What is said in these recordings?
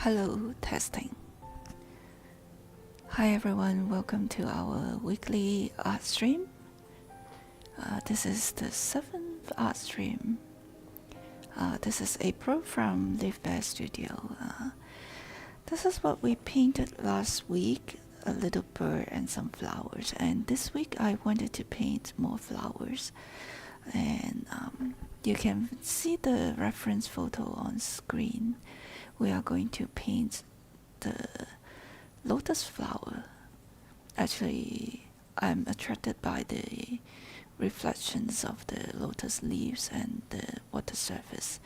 Hello, testing. Hi everyone, welcome to our weekly art stream. This is the 7th art stream. This is April from Leafbear Studio. This is what we painted last week, a little bird and some flowers. And this week I wanted to paint more flowers. And you can see the reference photo on screen. We are going to paint the lotus flower. Actually, I'm attracted by the reflections of the lotus leaves and the water surface.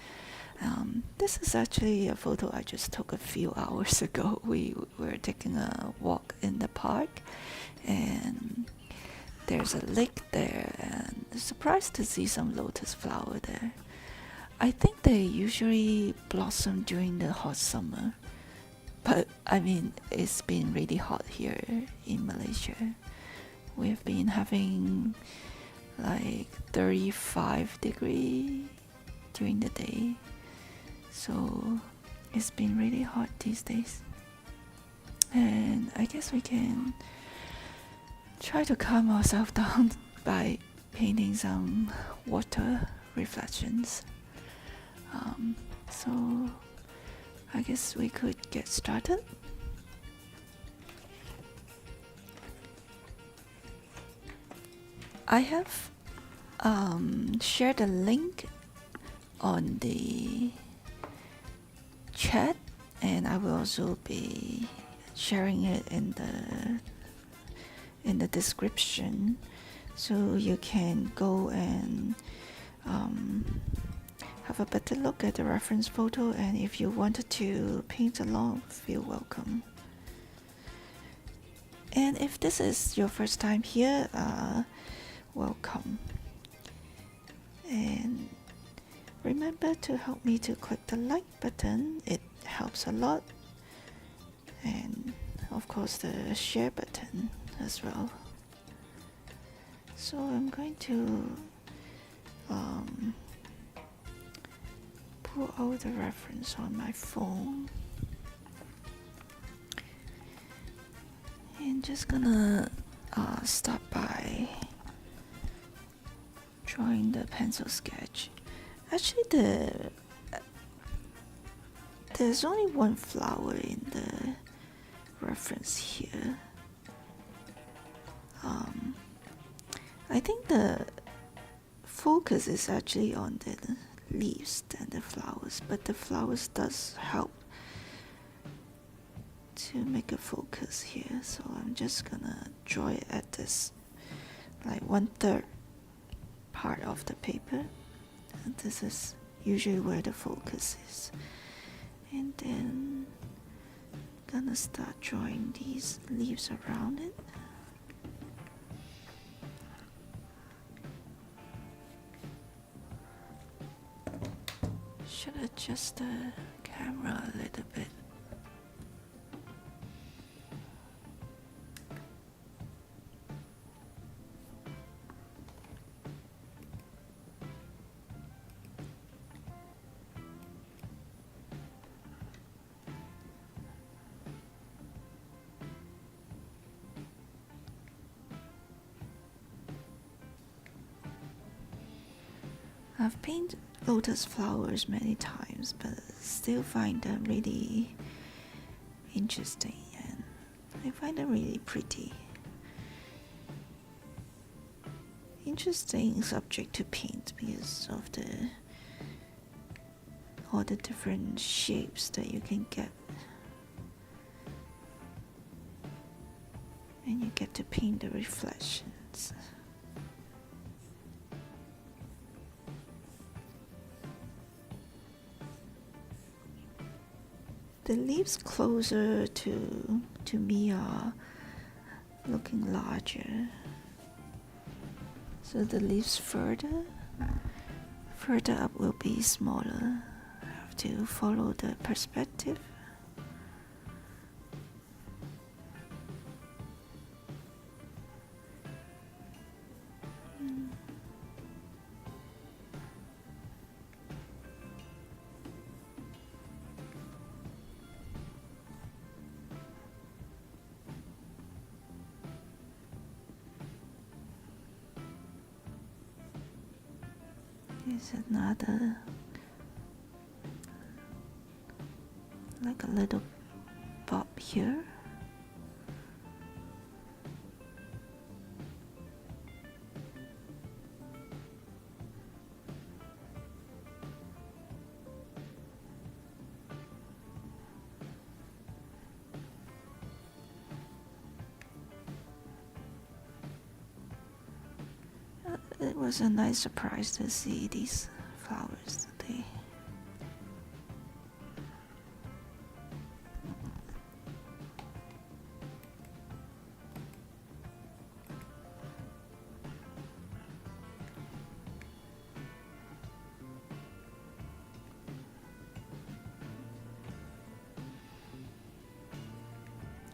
This is actually a photo I just took a few hours ago. We were taking a walk in the park and there's a lake there, and surprised to see some lotus flower there. I think they usually blossom during the hot summer, but I mean, it's been really hot here in Malaysia. We've been having like 35 degrees during the day, so it's been really hot these days. And I guess we can try to calm ourselves down by painting some water reflections. So I guess we could get started. I have shared a link on the chat, and I will also be sharing it in the description, so you can go and have a better look at the reference photo, and if you wanted to paint along, feel welcome. And if this is your first time here, welcome. And remember to help me to click the like button, it helps a lot. And of course the share button as well. So I'm going to pull out the reference on my phone and just gonna start by drawing the pencil sketch. Actually, there's only one flower in the reference here. I think the focus is actually on the leaves than the flowers, but the flowers does help to make a focus here, so I'm just gonna draw it at this like 1/3 part of the paper, and this is usually where the focus is. And then gonna start drawing these leaves around it. Should adjust the camera a little bit. I've painted lotus flowers many times, but still find them really interesting, and I find them really pretty. Interesting subject to paint because of all the different shapes that you can get, and you get to paint the reflections. The leaves closer to me are looking larger, so the leaves further up will be smaller. I have to follow the perspective. Here's another, like a little bob here. It was a nice surprise to see these flowers today.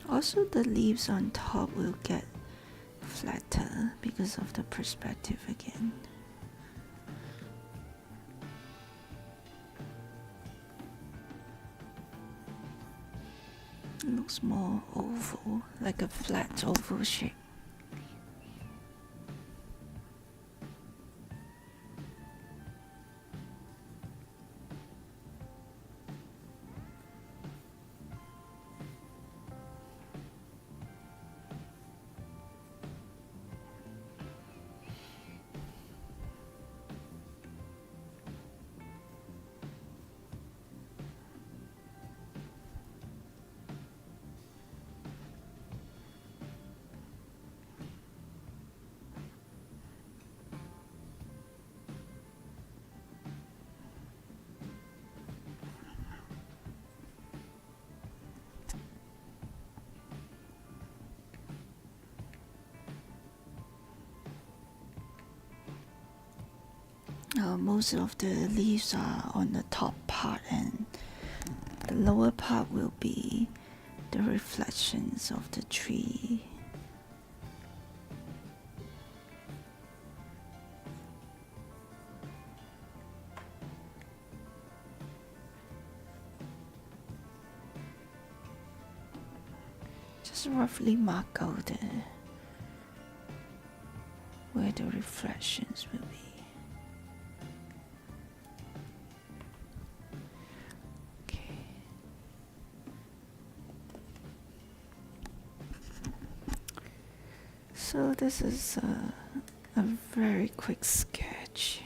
Also, the leaves on top will get flatter because of the perspective again. It looks more oval, like a flat oval shape. Most of the leaves are on the top part, and the lower part will be the reflections of the tree. Just roughly mark out where the reflections will be. So this is a very quick sketch.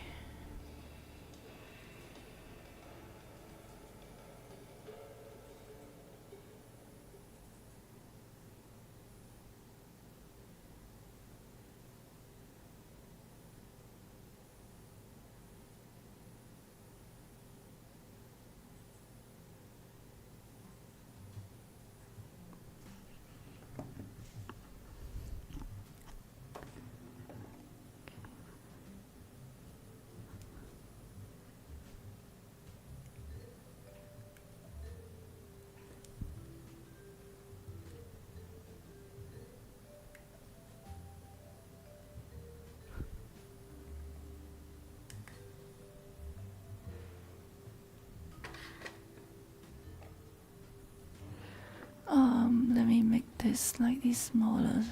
Let me make this slightly smaller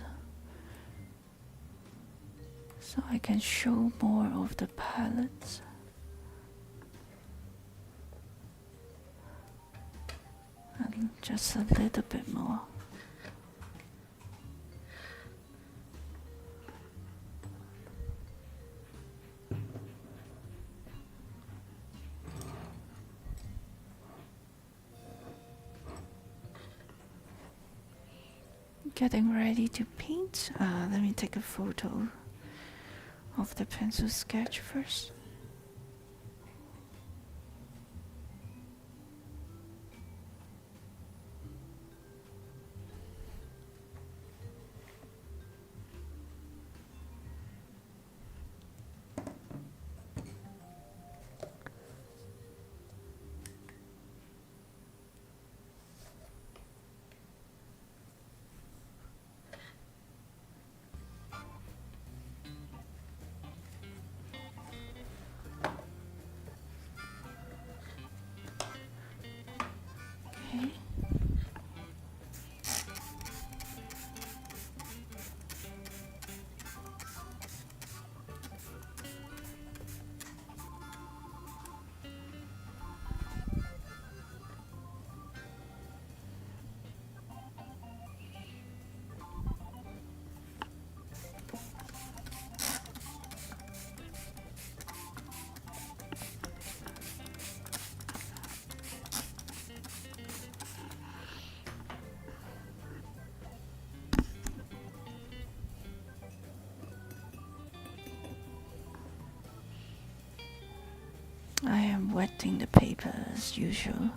so I can show more of the palettes. And just a little bit more. Getting ready to paint. Let me take a photo of the pencil sketch first. I'm wetting the paper as usual.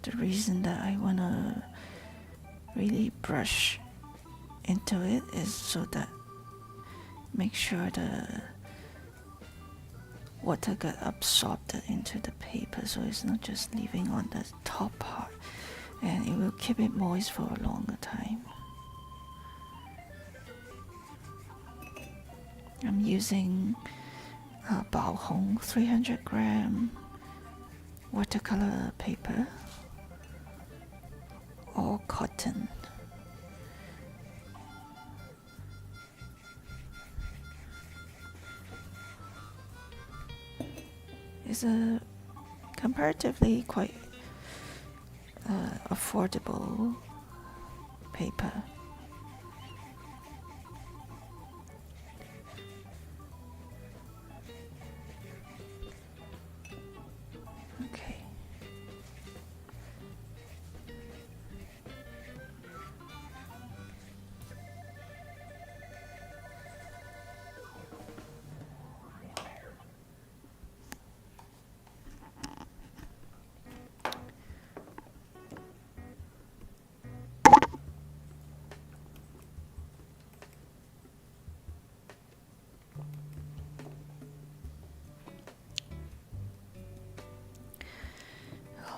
The reason that I want to really brush into it is so that make sure the water got absorbed into the paper, so it's not just leaving on the top part, and it will keep it moist for a longer time. I'm using Bao Hong 300 gram watercolor paper or cotton. It's a comparatively quite affordable paper. Okay.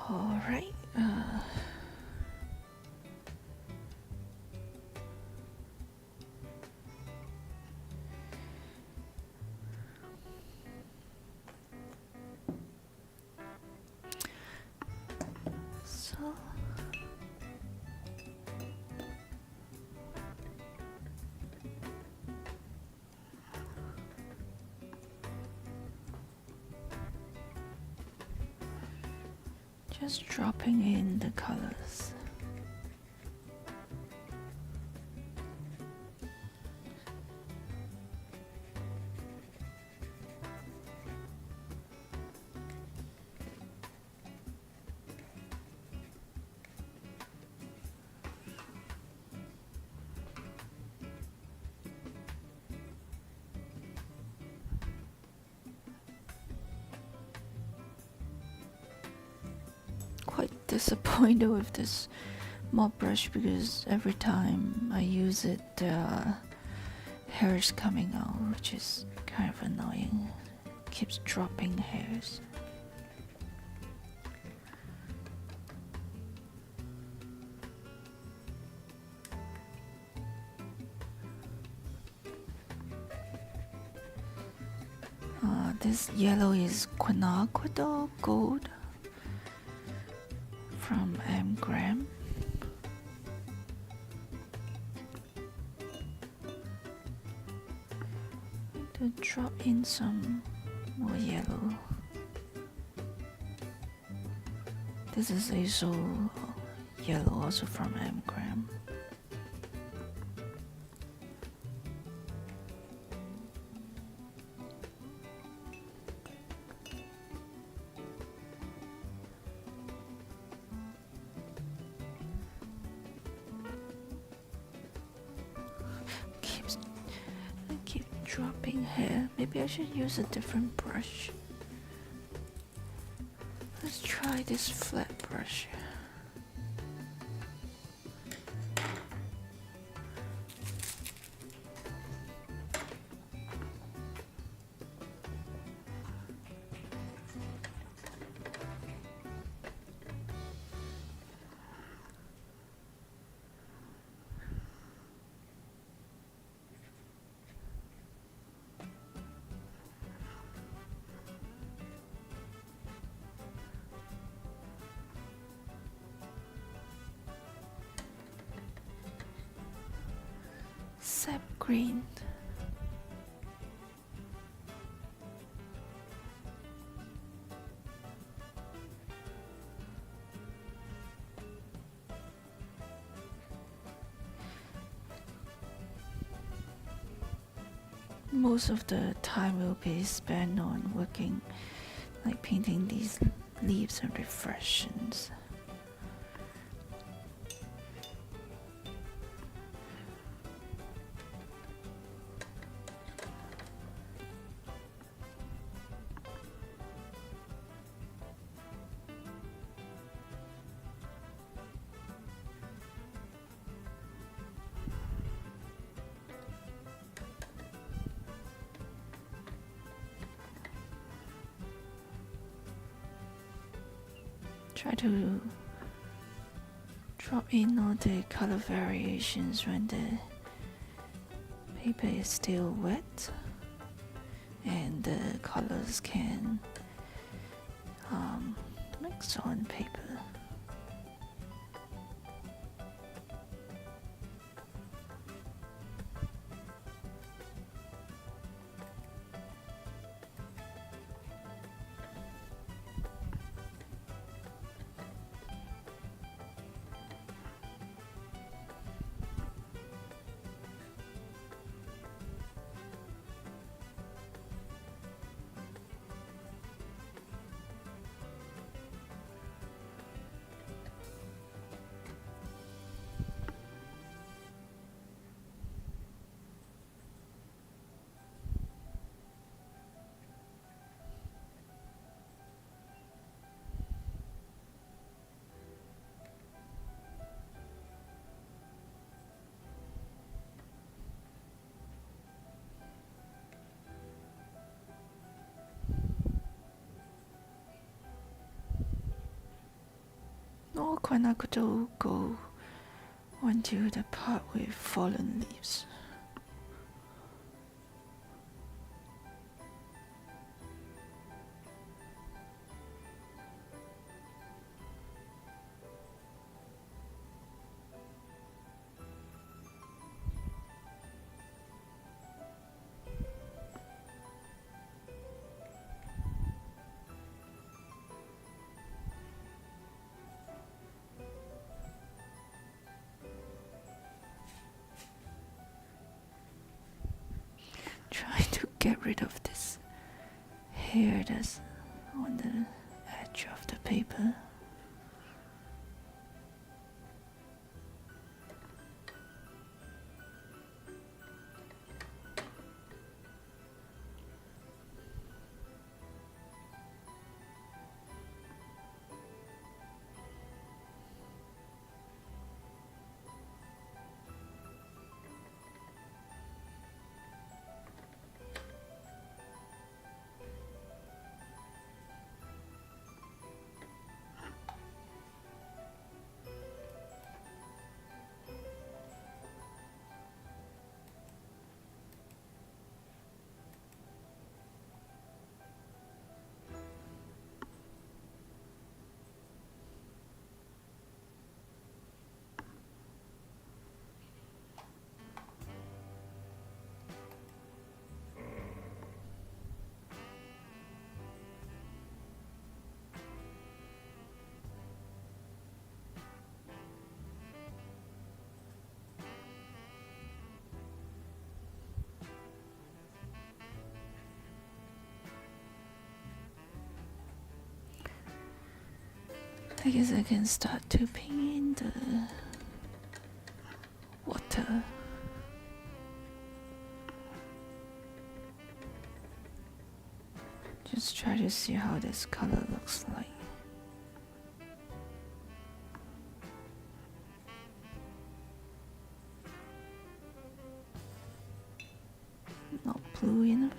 All right. So just dropping in the colors. Quite disappointed with this mop brush because every time I use it, there are hairs coming out, which is kind of annoying. Keeps dropping hairs. This yellow is Quinacridone Gold from M. Graham. To drop in some more yellow. This is also yellow, also from M. Graham. Keep dropping hair. Maybe I should use a different brush. Let's try this flat brush. Sap green. Most of the time will be spent on working, like painting these leaves and reflections. Try to drop in all the color variations when the paper is still wet and the colors can mix on paper. Or I could go onto the part with fallen leaves. Try to get rid of this hair that's on the edge of the paper. I guess I can start dipping in the water. Just try to see how this color looks like. Not blue enough.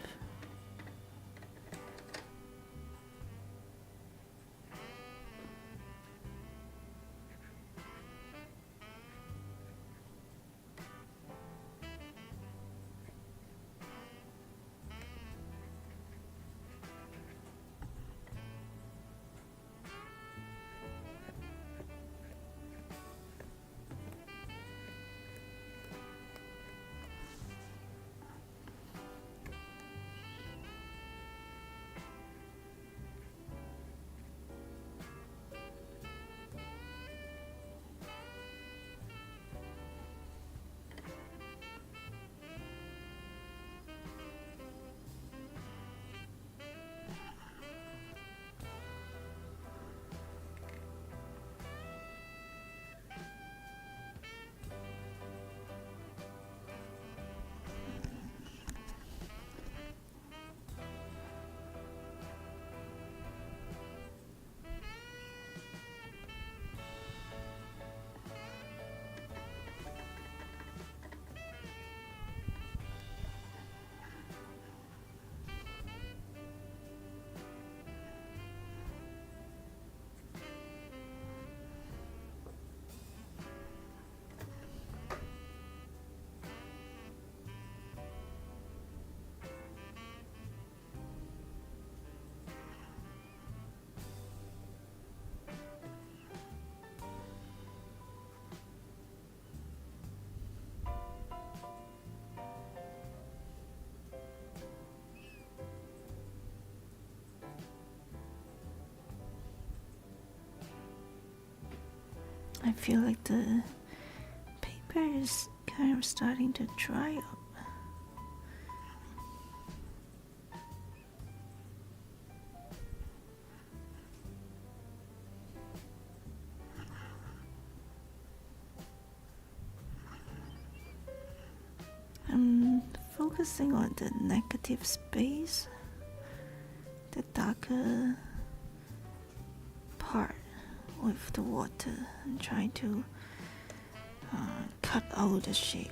I feel like the paper is kind of starting to dry up. I'm focusing on the negative space, the darker part with the water, and trying to cut out the shape.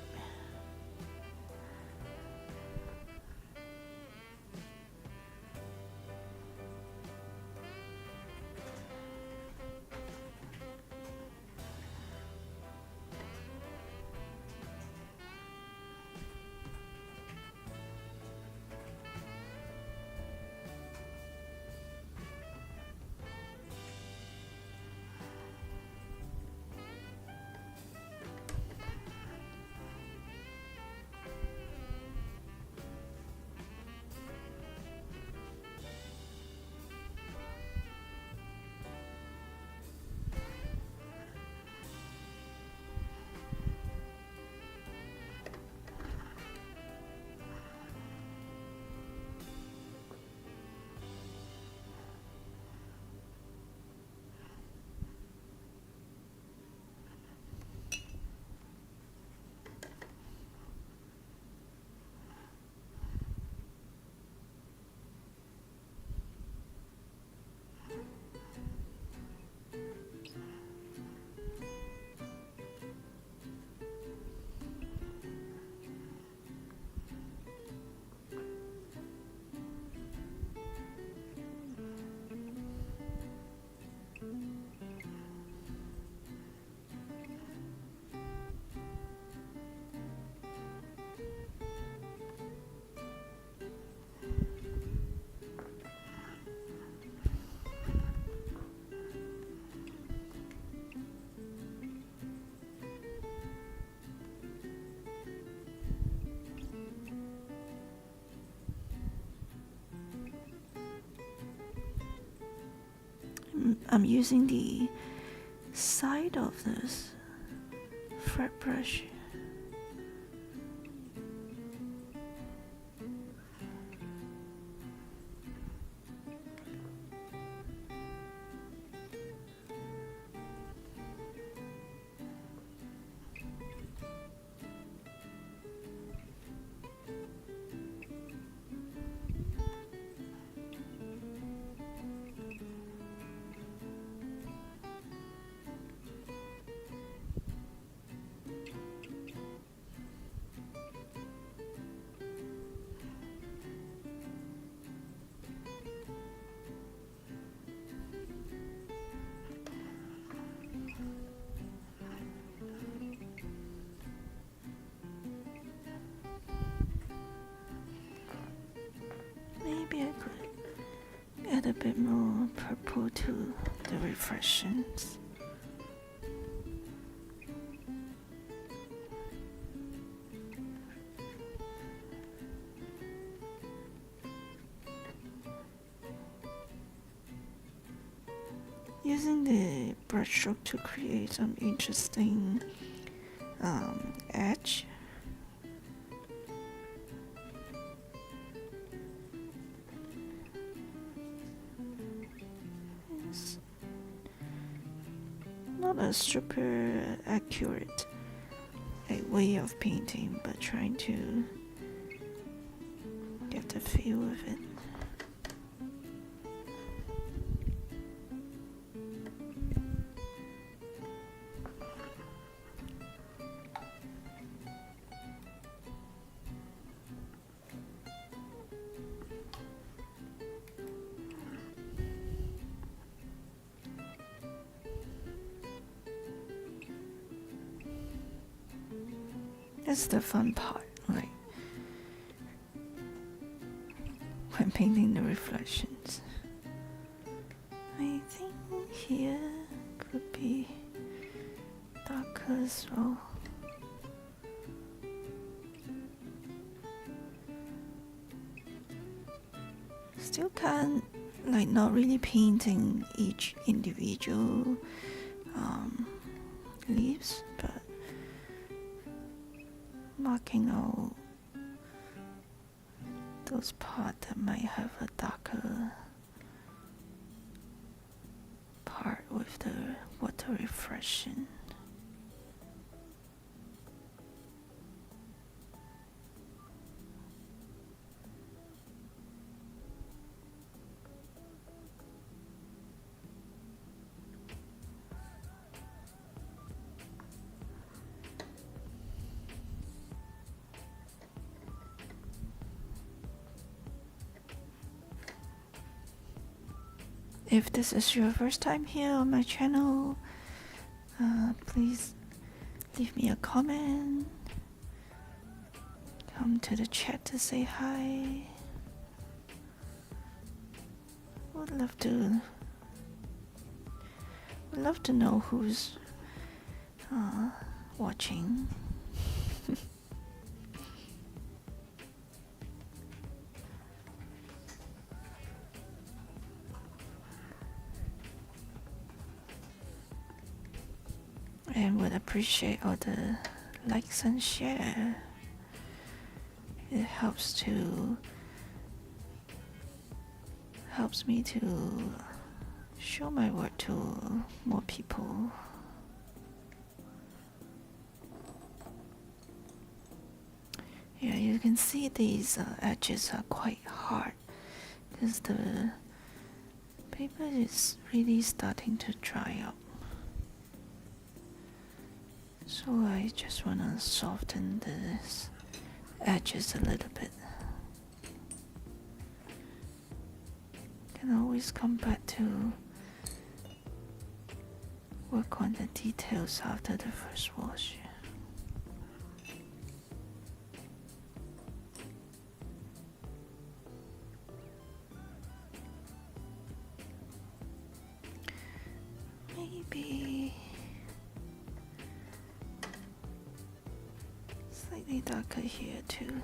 I'm using the side of this fret brush. Maybe I could add a bit more purple to the reflections. Using the brush stroke to create some interesting edge. It's not a super accurate way of painting, but trying to get the feel of it. That's the fun part, like when painting the reflections. I think here could be darker as well. Still can't, not really painting each individual leaves, but marking out those parts that might have a darker part with the water reflection. If this is your first time here on my channel, please leave me a comment. Come to the chat to say hi. Would love to know who's watching. And would appreciate all the likes and share. It helps me to show my work to more people. Yeah, you can see these edges are quite hard because the paper is really starting to dry up. So I just want to soften this edges a little bit. Can always come back to work on the details after the first wash. Maybe slightly darker here too.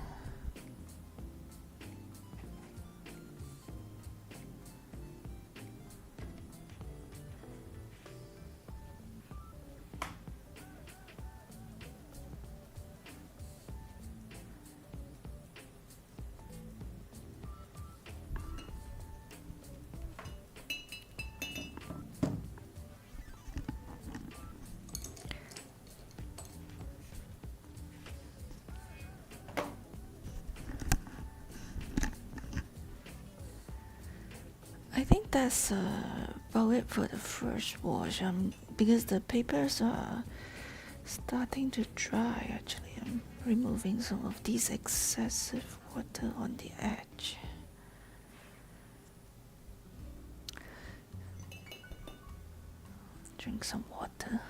I think that's about it for the first wash. Because the papers are starting to dry. Actually, I'm removing some of these excessive water on the edge. Drink some water.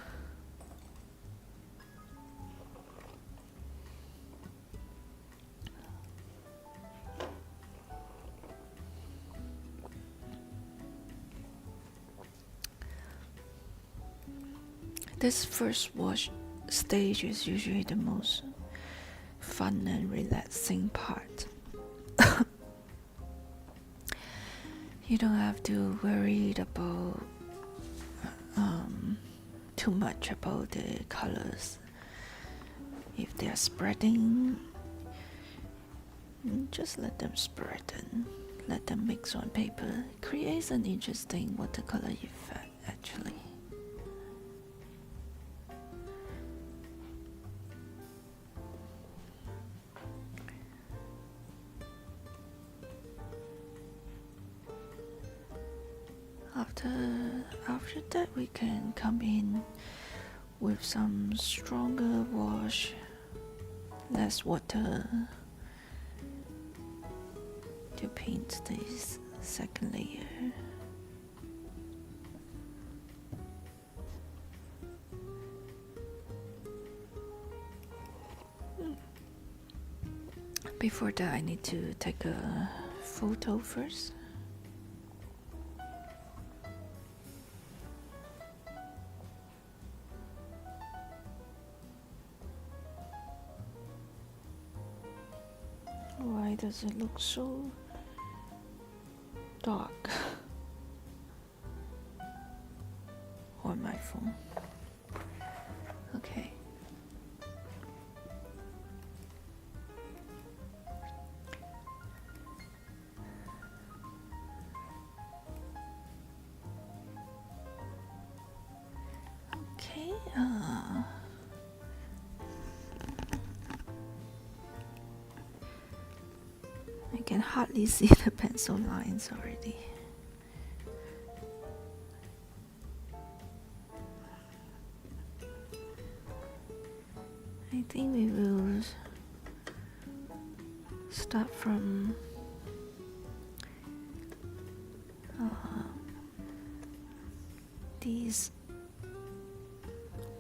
This first wash stage is usually the most fun and relaxing part. You don't have to worry about too much about the colors. If they are spreading, just let them spread and let them mix on paper. It creates an interesting watercolor effect, actually. After that, we can come in with some stronger wash, less water, to paint this second layer. Before that, I need to take a photo first. Why does it look so dark on my phone? Okay. Okay, I can hardly see the pencil lines already. I think we will start from these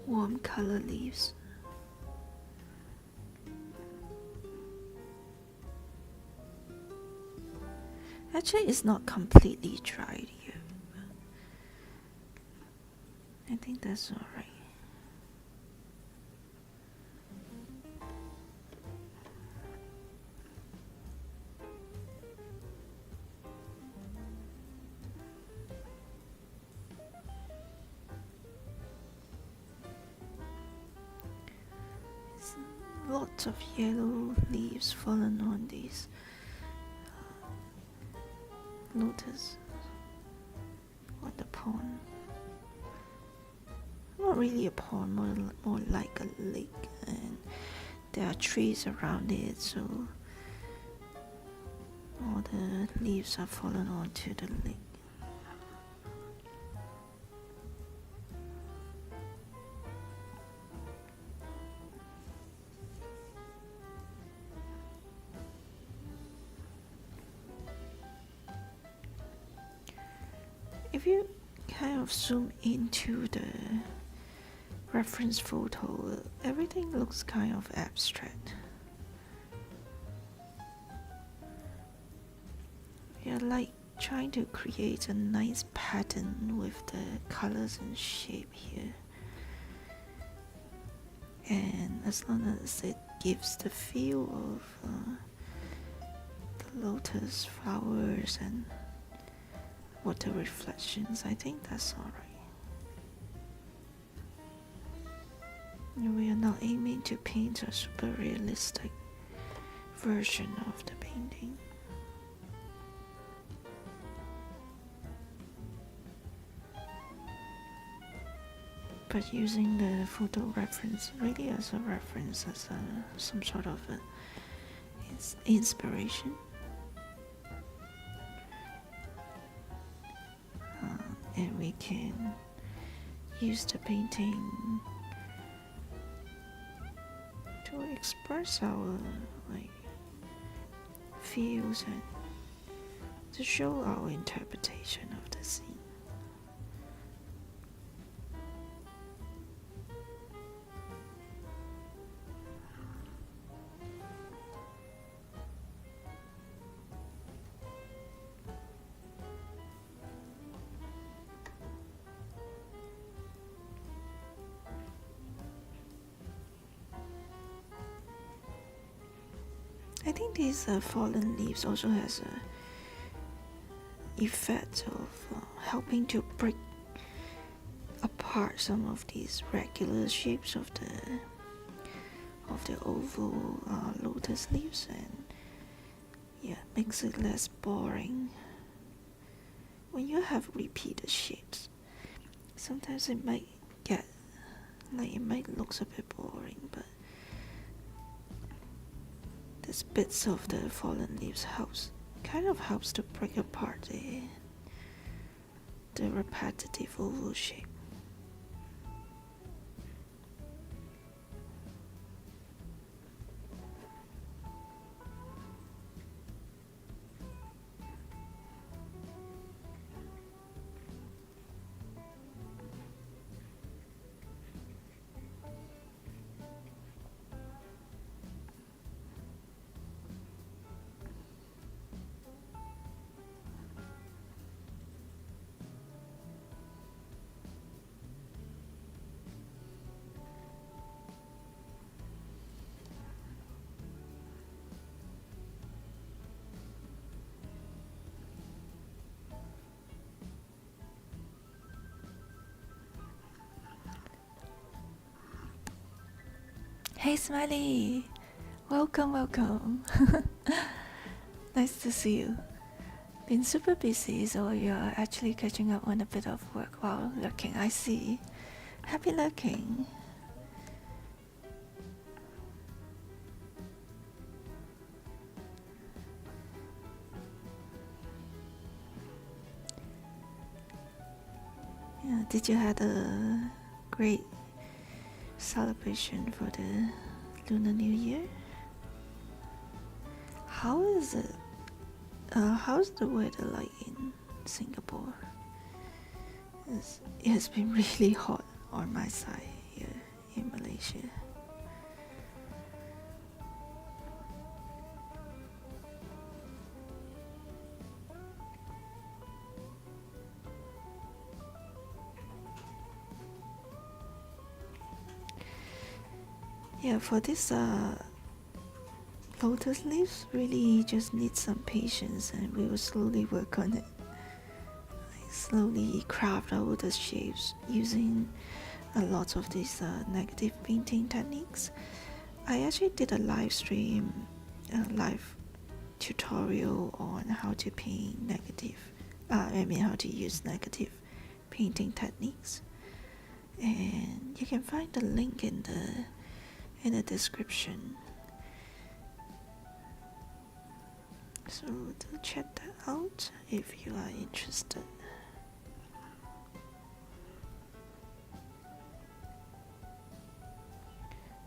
warm color leaves. Actually, it's not completely dried here. I think that's alright. Lots of yellow leaves fallen on these lotus on the pond. Not really a pond, more like a lake, and there are trees around it, so all the leaves are fallen onto the lake. If you kind of zoom into the reference photo, everything looks kind of abstract. You're like trying to create a nice pattern with the colors and shape here. And as long as it gives the feel of the lotus flowers and water reflections, I think that's alright. We are not aiming to paint a super realistic version of the painting. But using the photo reference really as a reference, as some sort of inspiration. And we can use the painting to express our feels and to show our interpretation of the scene. I think these fallen leaves also has a effect of helping to break apart some of these regular shapes of the oval lotus leaves, and makes it less boring. When you have repeated shapes, sometimes it might look a bit boring, but these bits of the fallen leaves kind of helps to break apart the repetitive oval shape. Hey Smiley! Welcome, welcome. Nice to see you. Been super busy, so you're actually catching up on a bit of work while lurking. I see. Happy lurking. Yeah, did you have a great celebration for the Lunar New Year? How is it? How's the weather like in Singapore? It has been really hot on my side here in Malaysia. Yeah, for this lotus leaves really just need some patience, and we will slowly work on it. Slowly craft out the shapes using a lot of these negative painting techniques. I actually did a live stream, a live tutorial on how to paint negative, how to use negative painting techniques, and you can find the link in the description. So do check that out if you are interested.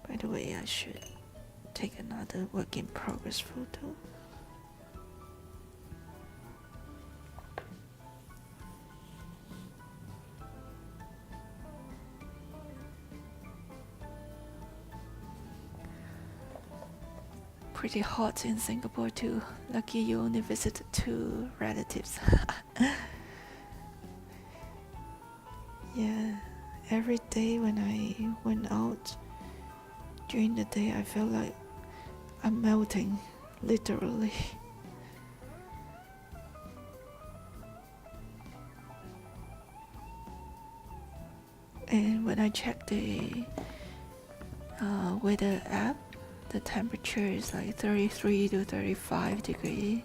By the way, I should take another work in progress photo. Pretty hot in Singapore too. Lucky you only visited 2 relatives. Yeah, every day when I went out during the day, I felt like I'm melting, literally. And when I check the weather app, the temperature is like 33 to 35 degrees.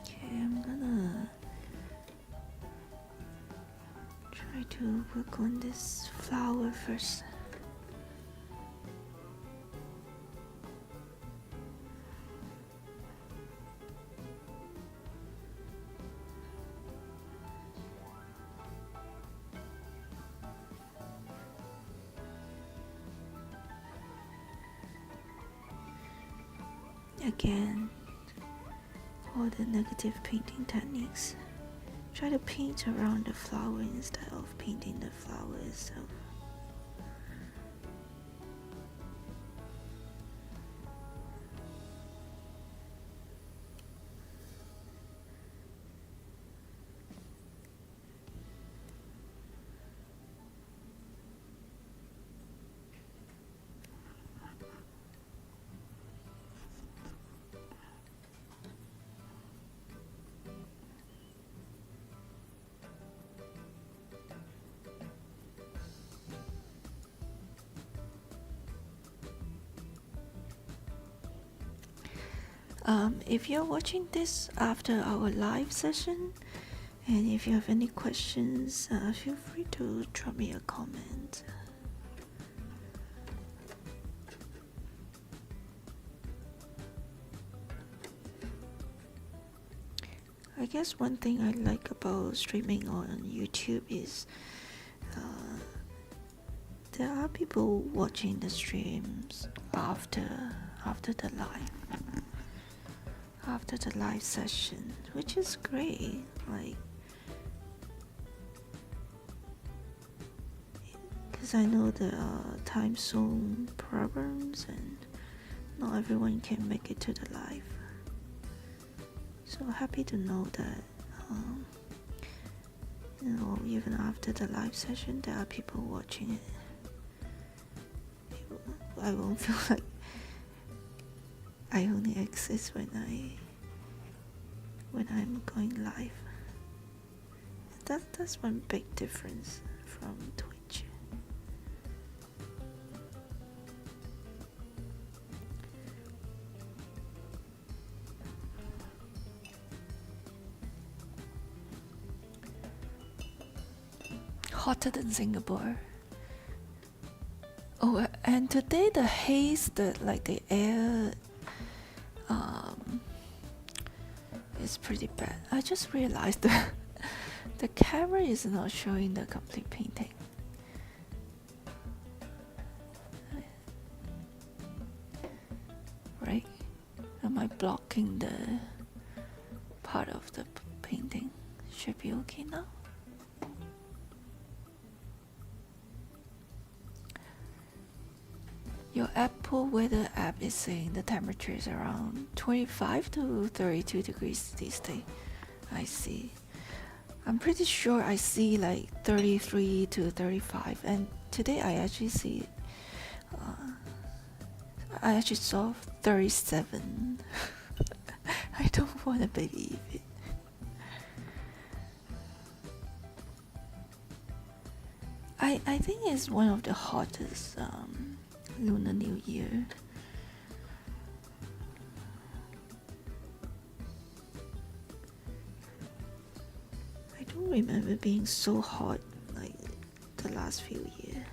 Okay, I'm gonna try to work on this flower first. Again, all the negative painting techniques. Try to paint around the flower instead of painting the flower itself. If you're watching this after our live session, and if you have any questions, feel free to drop me a comment. I guess one thing I like about streaming on YouTube is there are people watching the streams after the live session, which is great. Like, because I know there are time zone problems and not everyone can make it to the live. So happy to know that even after the live session there are people watching it. I won't feel like I only exist when I'm going live. That's one big difference from Twitch. Hotter than Singapore. Oh, and today the haze, the air, is pretty bad. I just realized that the camera is not showing the complete painting. Right? Am I blocking the part of the painting? Should be okay now. Your Apple weather app is saying the temperature is around 25 to 32 degrees these days. I see. I'm pretty sure I see like 33 to 35, and today I actually saw 37. I don't want to believe it. I think it's one of the hottest Lunar New Year. I don't remember being so hot like the last few years.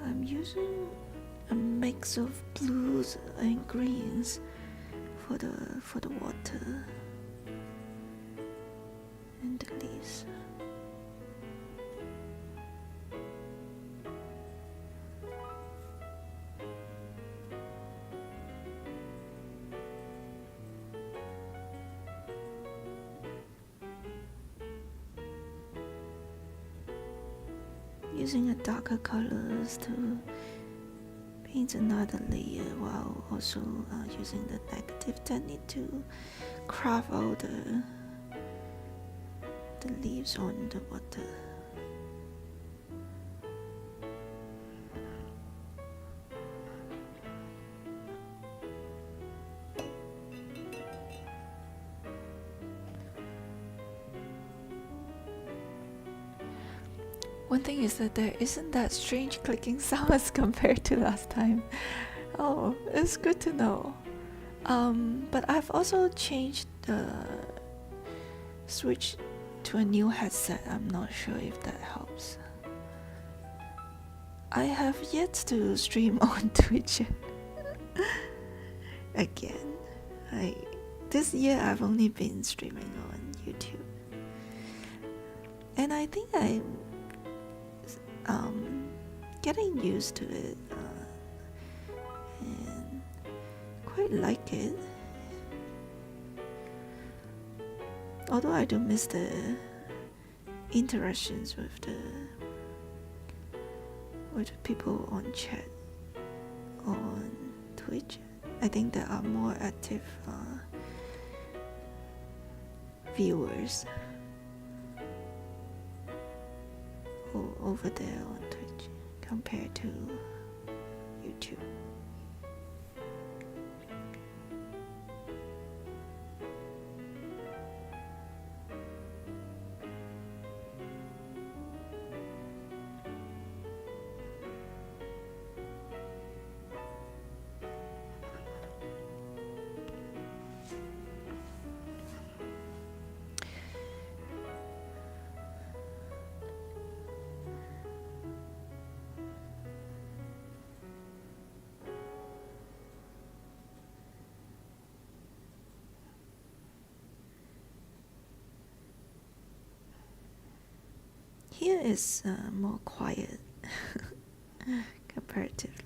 I'm using a mix of blues and greens for the water and the leaves. Using a darker colors to paint another layer while also using the negative technique to craft out the leaves on the water. One thing is that there isn't that strange clicking sound as compared to last time. Oh, it's good to know. But I've also changed the switch to a new headset. I'm not sure if that helps. I have yet to stream on Twitch again. This year I've only been streaming on YouTube. And I think I'm getting used to it and quite like it. Although I do miss the interactions with the people on chat on Twitch. I think there are more active viewers over there on Twitch compared to YouTube. here is more quiet comparatively.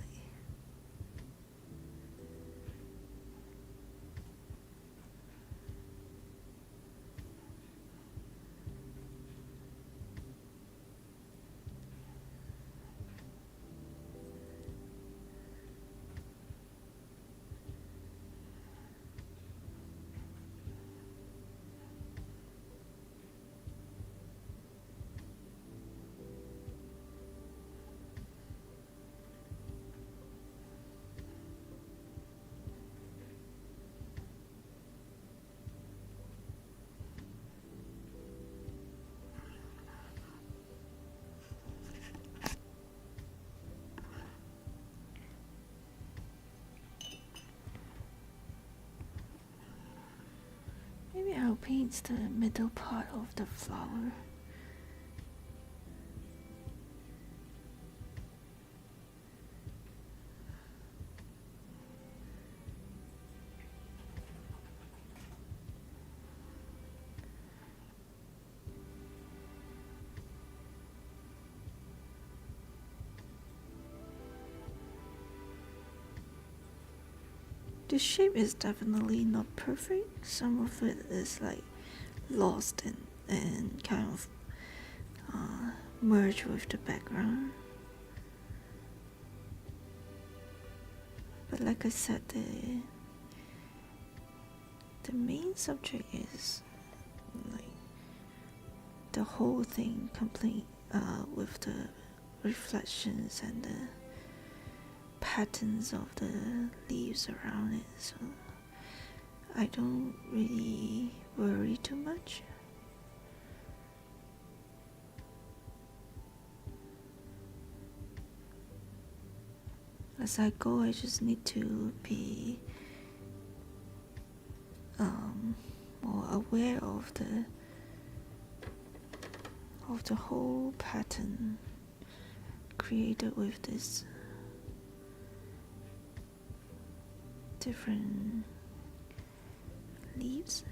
Maybe I'll paint the middle part of the flower. The shape is definitely not perfect. Some of it is like lost and kind of merged with the background. But like I said, the main subject is like the whole thing complete with the reflections and the patterns of the leaves around it, so I don't really worry too much. As I go, I just need to be more aware of the whole pattern created with this different leaves.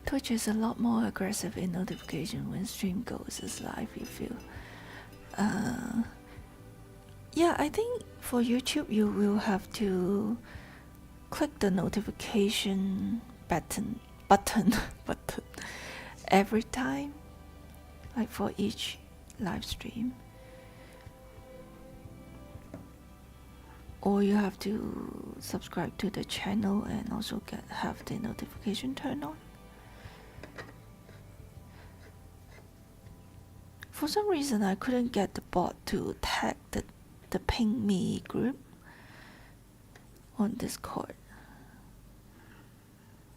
Twitch is a lot more aggressive in notification when stream goes as live, you feel. Yeah, I think for YouTube you will have to click the notification button every time, like for each live stream. Or you have to subscribe to the channel and also have the notification turned on. For some reason, I couldn't get the bot to tag the Ping Me group on Discord,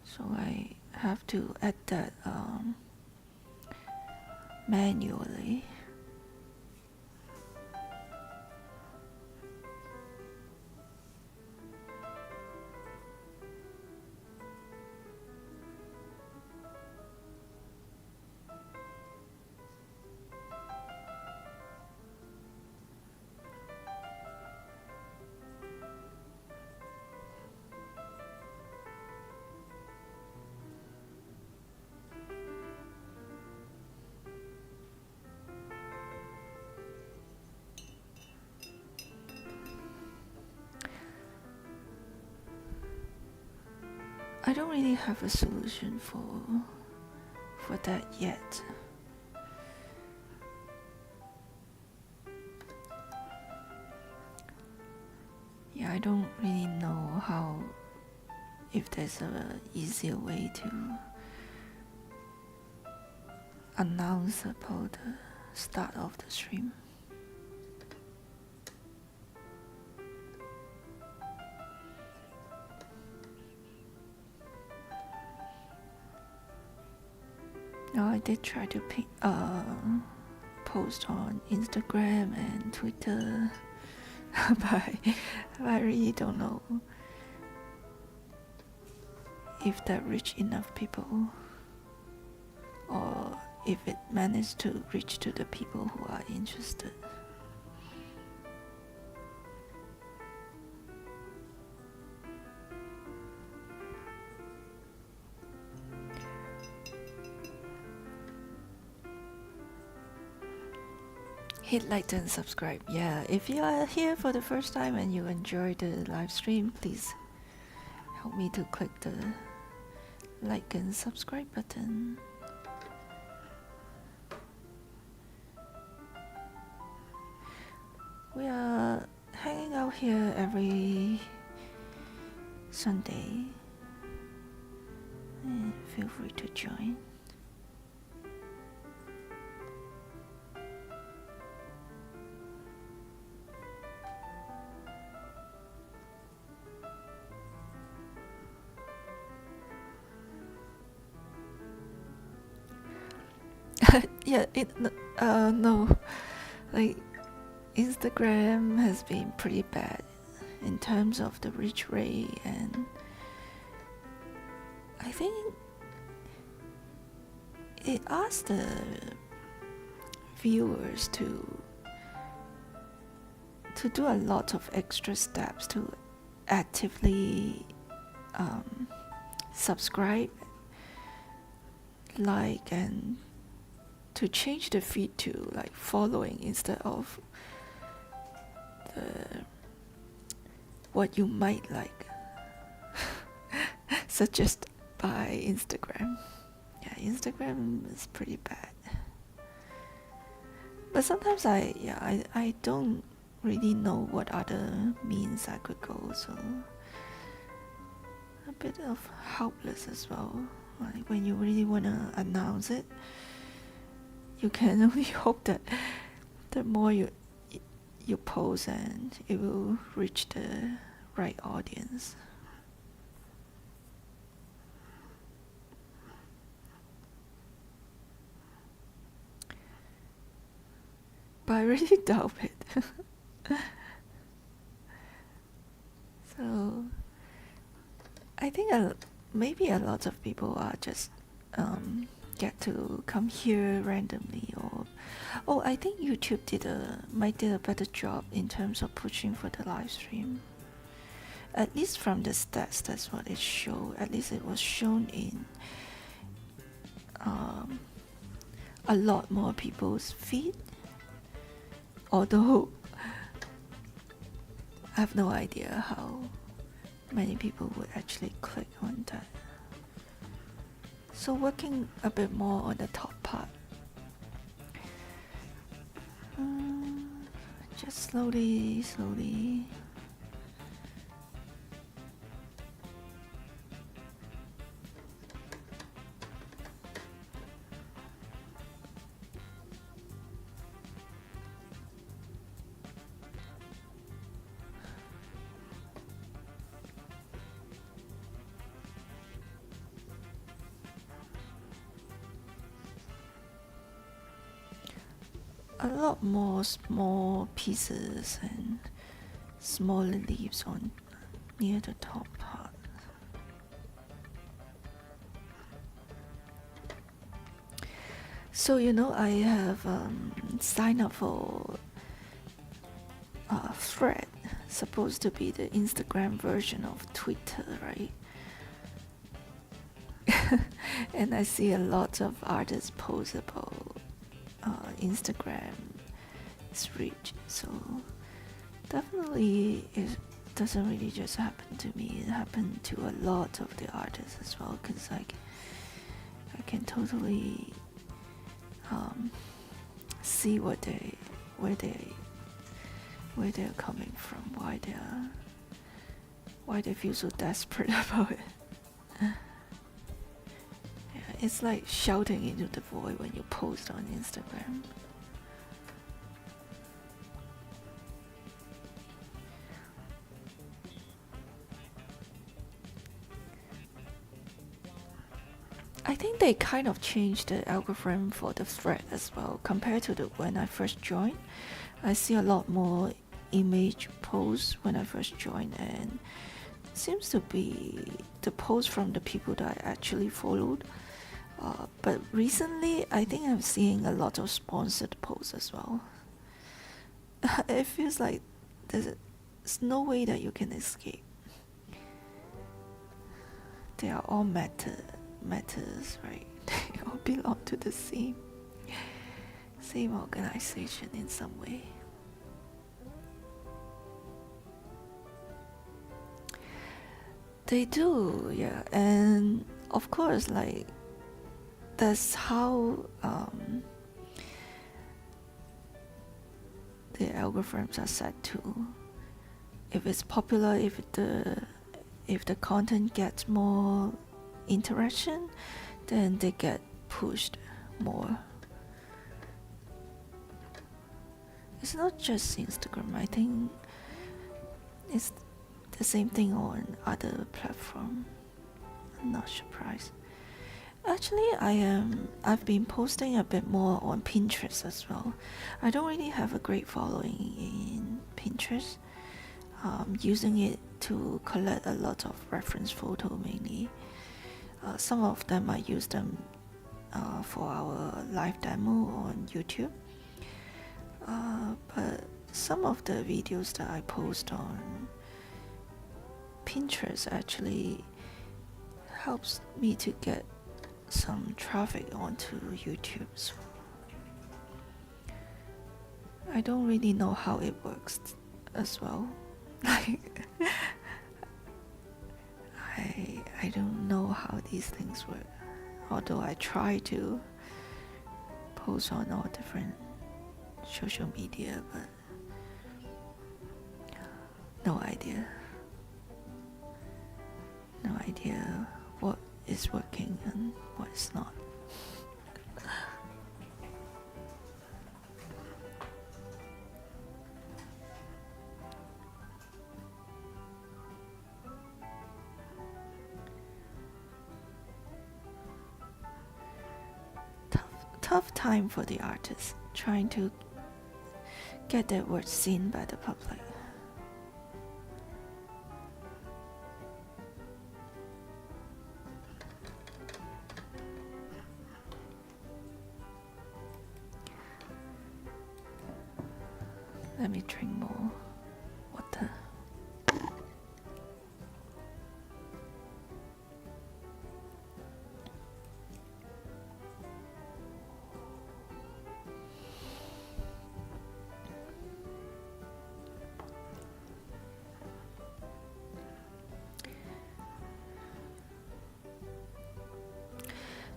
so I have to add that manually. I don't really have a solution for that yet. Yeah, I don't really know if there's a easier way to announce about the start of the stream. I did try to post on Instagram and Twitter, but I really don't know if that reach enough people, or if it managed to reach to the people who are interested. Hit like and subscribe. Yeah, if you are here for the first time and you enjoy the live stream, please help me to click the like and subscribe button. We are hanging out here every Sunday, and feel free to join. Yeah, no, like Instagram has been pretty bad in terms of the reach rate, and I think it asks the viewers to do a lot of extra steps to actively subscribe, like, and to change the feed to like following instead of what you might like suggested by Instagram. Yeah, Instagram is pretty bad. But sometimes I don't really know what other means I could go, so a bit of helpless as well. Like when you really want to announce it, you can only hope that the more you post and it will reach the right audience. But I really doubt it. So I think maybe a lot of people are just get to come here randomly, or I think YouTube might did a better job in terms of pushing for the live stream. At least from the stats, that's what it showed. At least it was shown in a lot more people's feed. Although I have no idea how many people would actually click on that. So working a bit more on the top part. Just slowly. A lot more small pieces and smaller leaves on near the top part. So I have signed up for a thread, supposed to be the Instagram version of Twitter, right? And I see a lot of artists post about Instagram's reach, so definitely it doesn't really just happen to me. It happened to a lot of the artists as well, because I can totally see where they're coming from, why they feel so desperate about it. It's like shouting into the void when you post on Instagram. I think they kind of changed the algorithm for the thread as well compared to when I first joined. I see a lot more image posts when I first joined, and seems to be the posts from the people that I actually followed. But recently, I think I'm seeing a lot of sponsored posts as well. It feels like there's no way that you can escape. They are all matters, right? They all belong to the same organization in some way. They do, yeah, and of course, like that's how the algorithms are set to. If it's popular, if the content gets more interaction, then they get pushed more. It's not just Instagram. I think it's the same thing on other platforms. I'm not surprised. Actually, I've been posting a bit more on Pinterest as well. I don't really have a great following in Pinterest. Using it to collect a lot of reference photo mainly. Some of them I use them for our live demo on YouTube. But some of the videos that I post on Pinterest actually helps me to get some traffic onto YouTube. So I don't really know how it works as well. Like I don't know how these things work. Although I try to post on all different social media, but no idea what is working and what is not. Tough time for the artists trying to get their work seen by the public. Let me drink more water.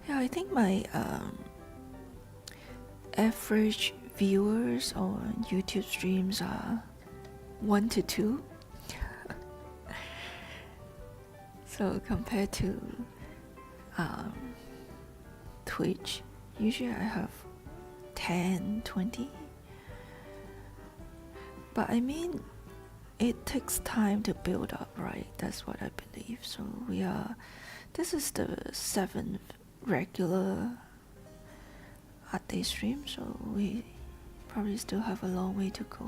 Yeah, I think my average viewers on YouTube streams are 1 to 2. So compared to Twitch, usually I have 10, 20. But I mean, it takes time to build up, right? That's what I believe. So this is the 7th regular art day stream, so we probably still have a long way to go.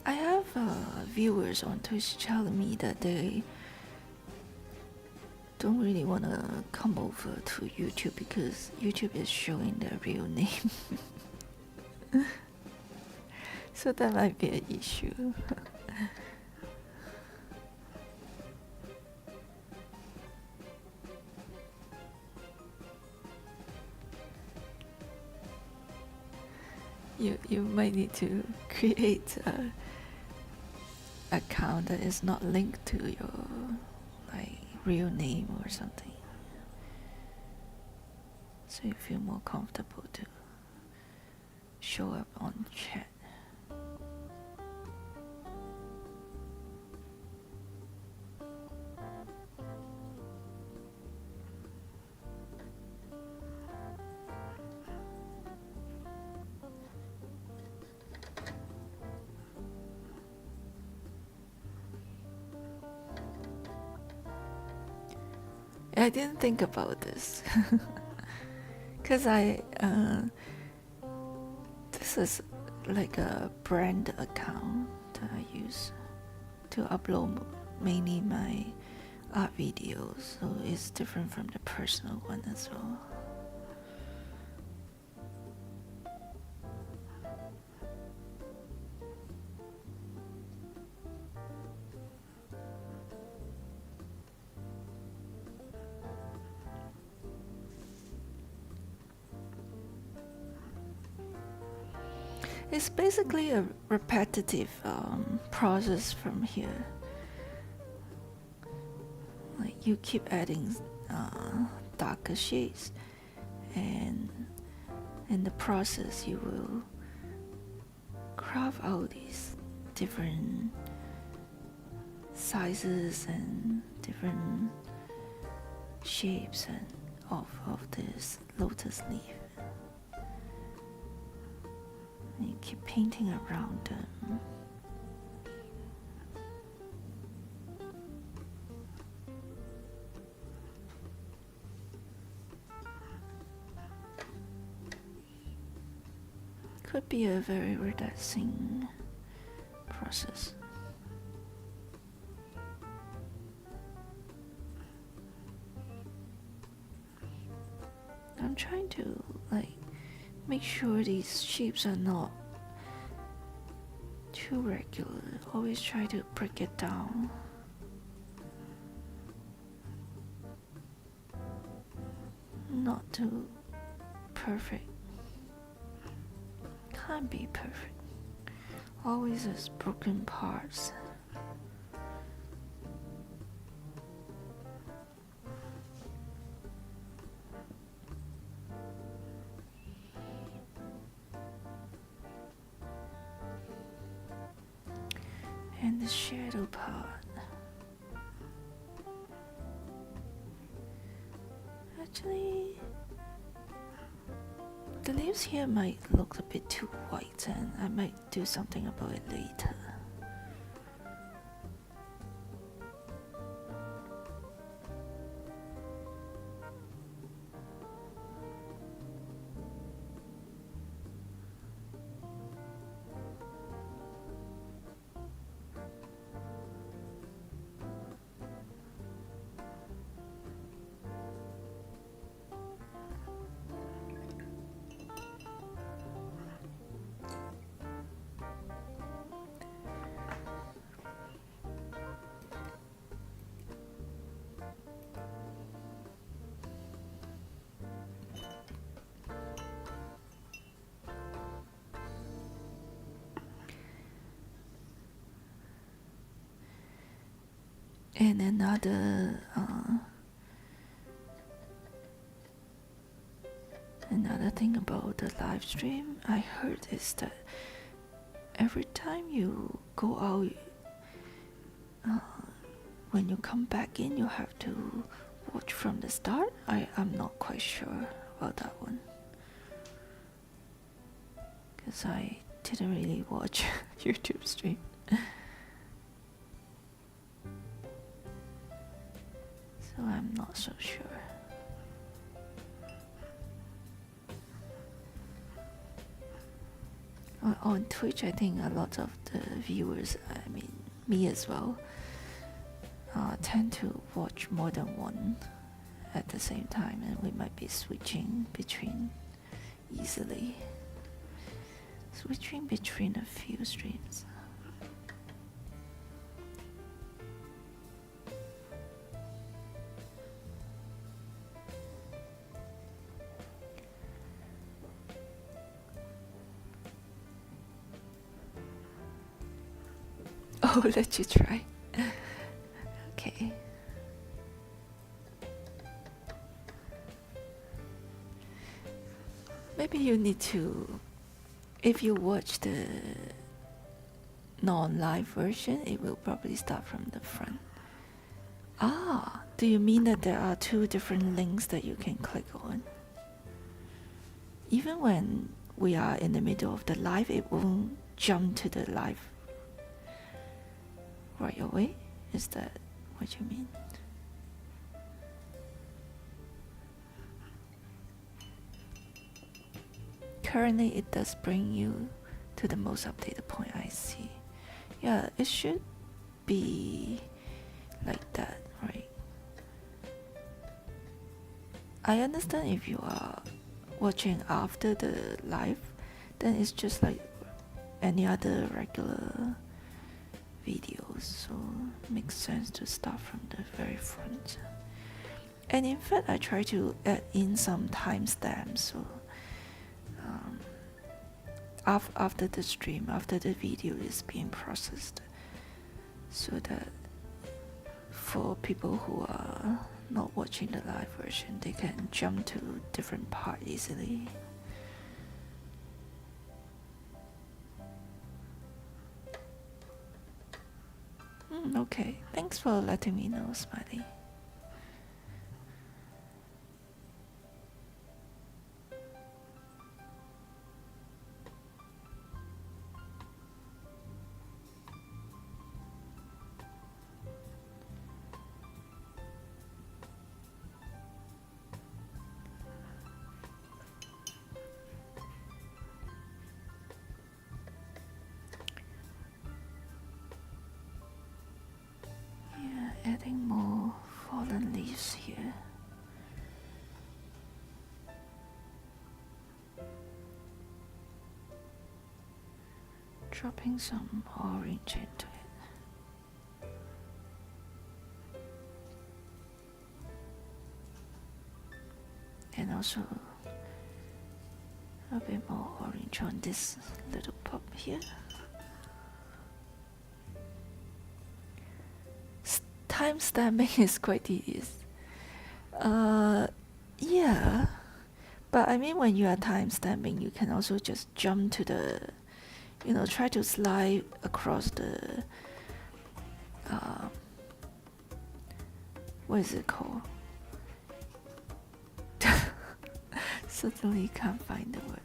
I have viewers on Twitch telling me that they don't really want to come over to YouTube because YouTube is showing their real name. So that might be an issue. You might need to create a account that is not linked to your like real name or something, so you feel more comfortable to show up on chat. I didn't think about this because this is like a brand account that I use to upload mainly my art videos, so it's different from the personal one as well. It's basically a repetitive process from here. Like you keep adding darker shades, and in the process you will carve out these different sizes and different shapes and of this lotus leaf. And you keep painting around them. Could be a very relaxing process. I'm trying to make sure these shapes are not too regular. Always try to break it down. Not too perfect. Can't be perfect. Always has broken parts. And the shadow part. Actually, the leaves here might look a bit too white, and I might do something about it later. And another thing about the live stream I heard is that every time you go out, when you come back in, you have to watch from the start. I'm not quite sure about that one, because I didn't really watch YouTube stream. So I'm not so sure. On Twitch, I think a lot of the viewers, I mean me as well, tend to watch more than one at the same time, and we might be switching between easily. Switching between a few streams. Oh, let you try. Okay. Maybe you need to, if you watch the non-live version, it will probably start from the front. Ah, do you mean that there are two different links that you can click on? Even when we are in the middle of the live, it won't jump to the live right away? Is that what you mean? Currently, it does bring you to the most updated point, I see. Yeah, it should be like that, right? I understand if you are watching after the live, then it's just like any other regular videos, so it makes sense to start from the very front. And in fact, I try to add in some timestamps, so after the stream, after the video is being processed, so that for people who are not watching the live version, they can jump to different part easily. Okay, thanks for letting me know, Smiley. Adding more fallen leaves here. Dropping some orange into it. And also a bit more orange on this little pop here. Timestamping is quite tedious. Yeah, but I mean, when you are timestamping, you can also just jump to the, try to slide across the, what is it called? Certainly can't find the word.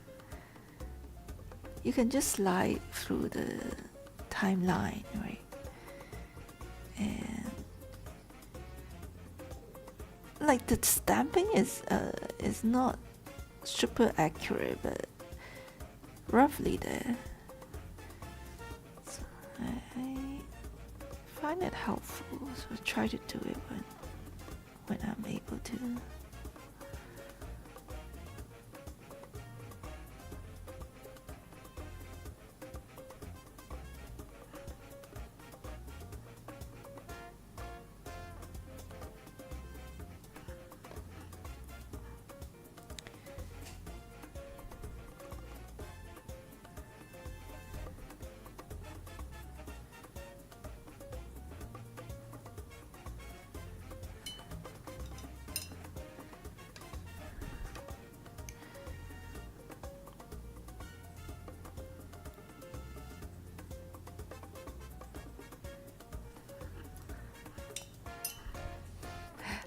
You can just slide through the timeline, right? And like the stamping is not super accurate, but roughly there. So I find it helpful, so try to do it when I'm able to.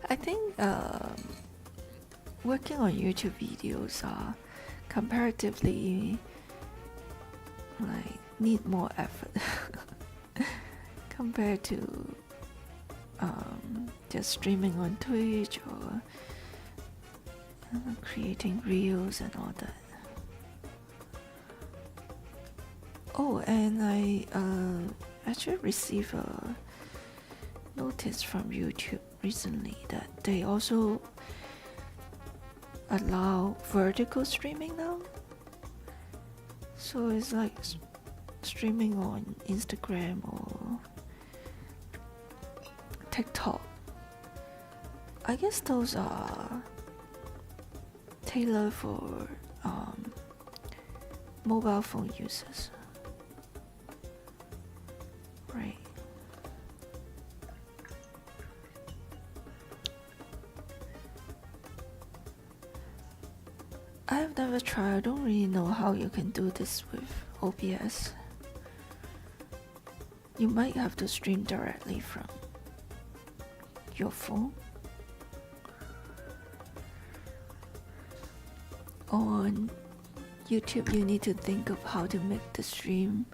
I think working on YouTube videos are comparatively need more effort compared to just streaming on Twitch or creating reels and all that. Oh, and I actually received a noticed from YouTube recently that they also allow vertical streaming now. So it's like streaming on Instagram or TikTok. I guess those are tailored for mobile phone users, right? I've never tried. I don't really know how you can do this with OBS. You might have to stream directly from your phone. On YouTube, you need to think of how to make the stream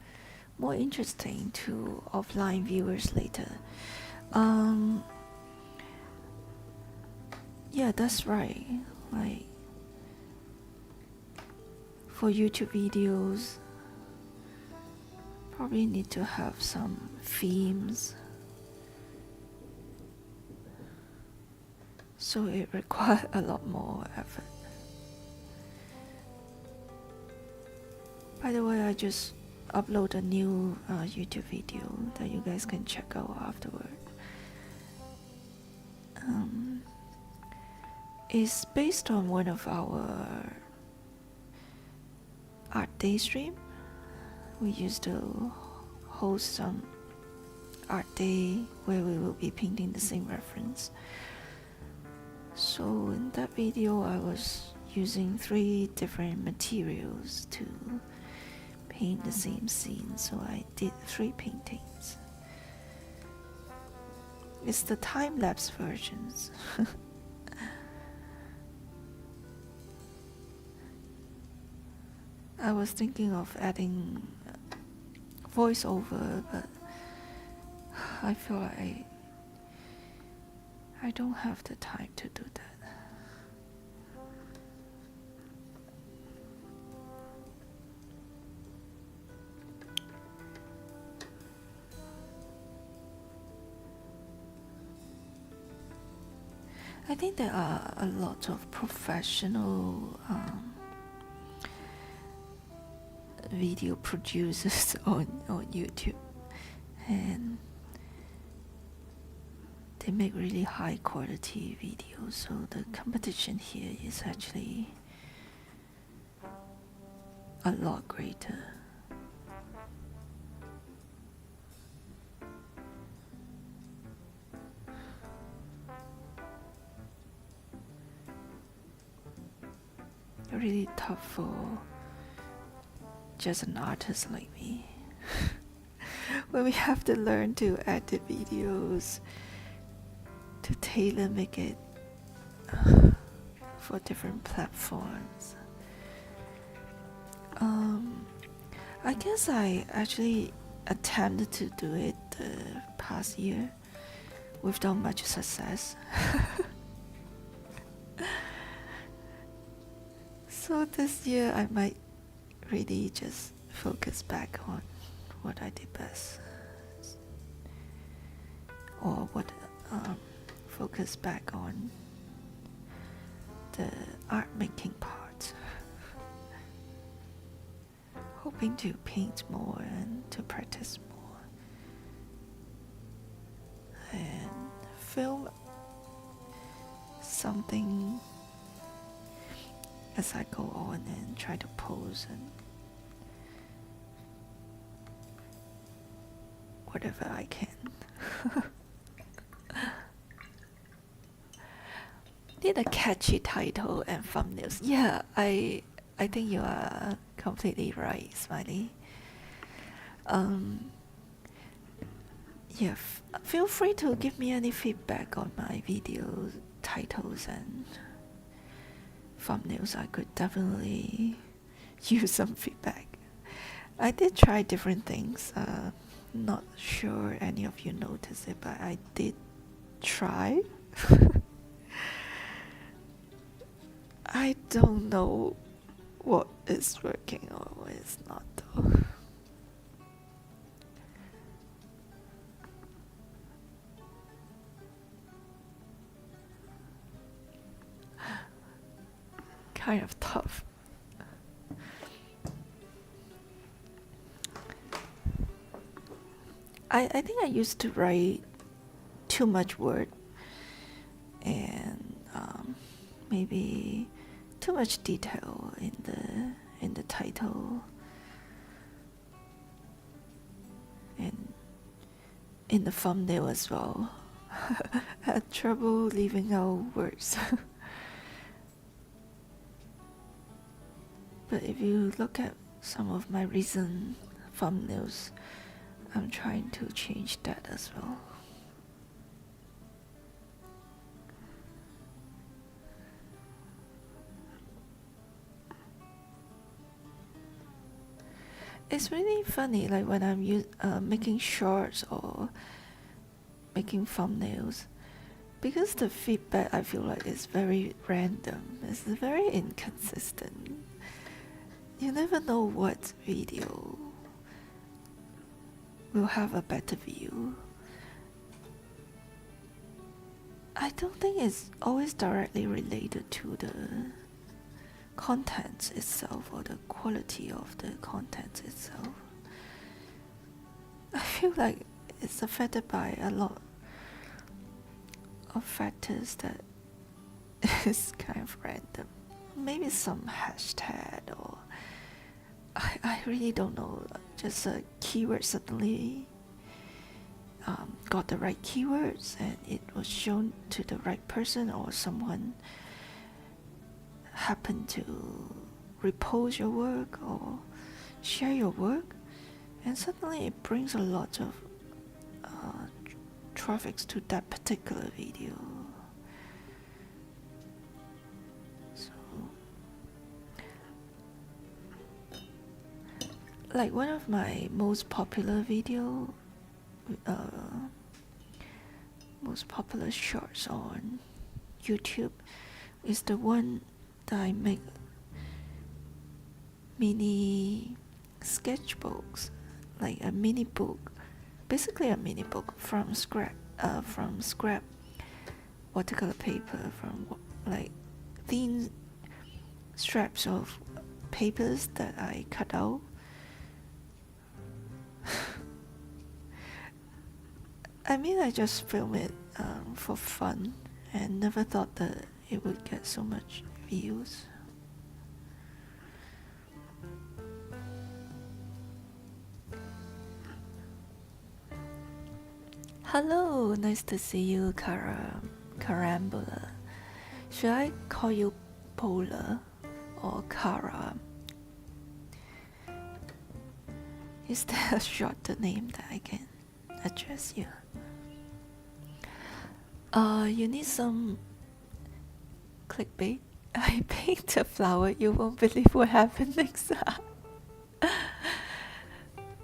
more interesting to offline viewers later. Yeah, that's right. Like for YouTube videos, probably need to have some themes. So it requires a lot more effort. By the way, I just upload a new YouTube video that you guys can check out afterward. It's based on one of our art day stream. We used to host some art day where we will be painting the same reference. So in that video, I was using 3 different materials to paint the same scene, so I did 3 paintings. It's the time-lapse versions. I was thinking of adding voiceover, but I feel like I don't have the time to do that. I think there are a lot of professional video producers on YouTube, and they make really high quality videos, so the competition here is actually a lot greater. Really tough for just an artist like me. When we have to learn to edit videos, to tailor make it for different platforms. I guess I actually attempted to do it the past year without much success. So this year I might really just focus back on what I did best, or focus back on the art making part, hoping to paint more and to practice more and film something as I go on and try to pose and whatever I can. Need a catchy title and thumbnails. Yeah, I think you are completely right, Smiley. Yeah, feel free to give me any feedback on my video titles and thumbnails. I could definitely use some feedback. I did try different things. Not sure any of you noticed it, but I did try. I don't know what is working or what is not though. kind of tough. I think I used to write too much word and maybe too much detail in the title and in the thumbnail as well. I had trouble leaving out words. But if you look at some of my recent thumbnails, I'm trying to change that as well. It's really funny, like when I'm making shorts or making thumbnails, because the feedback I feel like is very random, it's very inconsistent. You never know what video will have a better view. I don't think it's always directly related to the content itself or the quality of the content itself. I feel like it's affected by a lot of factors that is kind of random. Maybe some hashtag or I really don't know, just a keyword suddenly got the right keywords and it was shown to the right person, or someone happened to repost your work or share your work, and suddenly it brings a lot of traffic to that particular video. So, like one of my most popular most popular shorts on YouTube is the one that I make mini sketchbooks, like a mini book, basically a mini book from scrap watercolor paper, from like thin strips of papers that I cut out. I mean, I just film it for fun and never thought that it would get so much views. Hello, nice to see you, Carambula. Should I call you Pola or Cara? Is there a shorter name that I can address you? You need some clickbait? I paint a flower, you won't believe what happened next.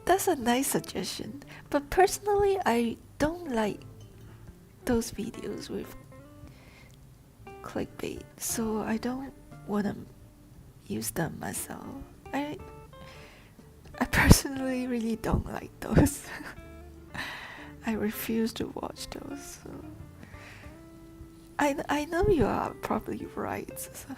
That's a nice suggestion, but personally I don't like those videos with clickbait, so I don't want to use them myself. I personally really don't like those. I refuse to watch those. So. I know you are probably right. So.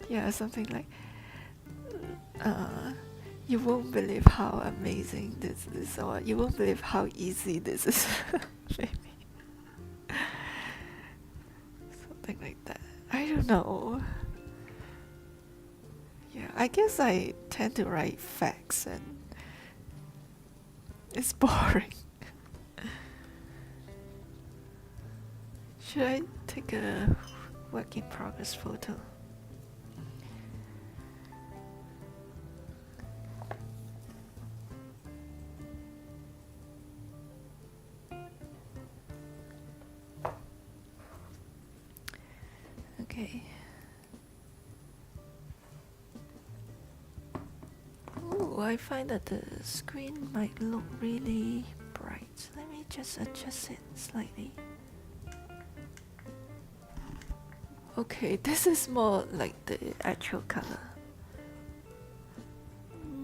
Yeah, something like, you won't believe how amazing this is, or you won't believe how easy this is. Maybe. Something like that. I don't know. Yeah, I guess I tend to write facts and it's boring. Should I take a work in progress photo? Okay. Ooh, I find that the screen might look really bright. Let me just adjust it slightly. Okay, this is more like the actual color.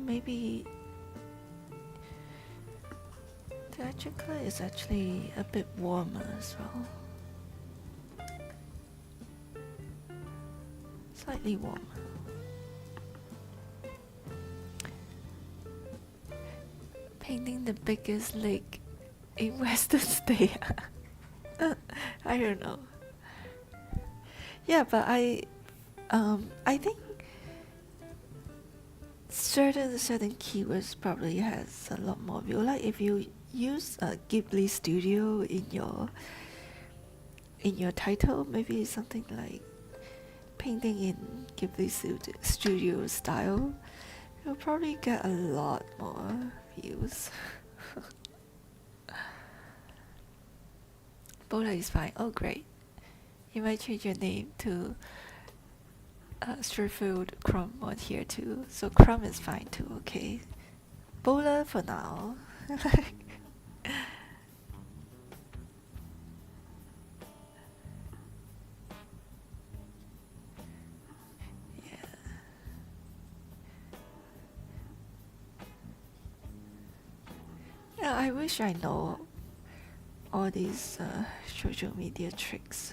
Maybe The actual color is actually a bit warmer as well. Slightly warmer. Painting the biggest lake in Western state. I don't know. Yeah, but I think certain keywords probably has a lot more view. Like if you use Ghibli Studio in your title, maybe something like painting in Ghibli Studio style, you'll probably get a lot more views. Bola is fine. Oh, great. You might change your name to Strafield Crumb on here too. So Crumb is fine too, okay. Bola for now. Yeah, I wish I know all these social media tricks.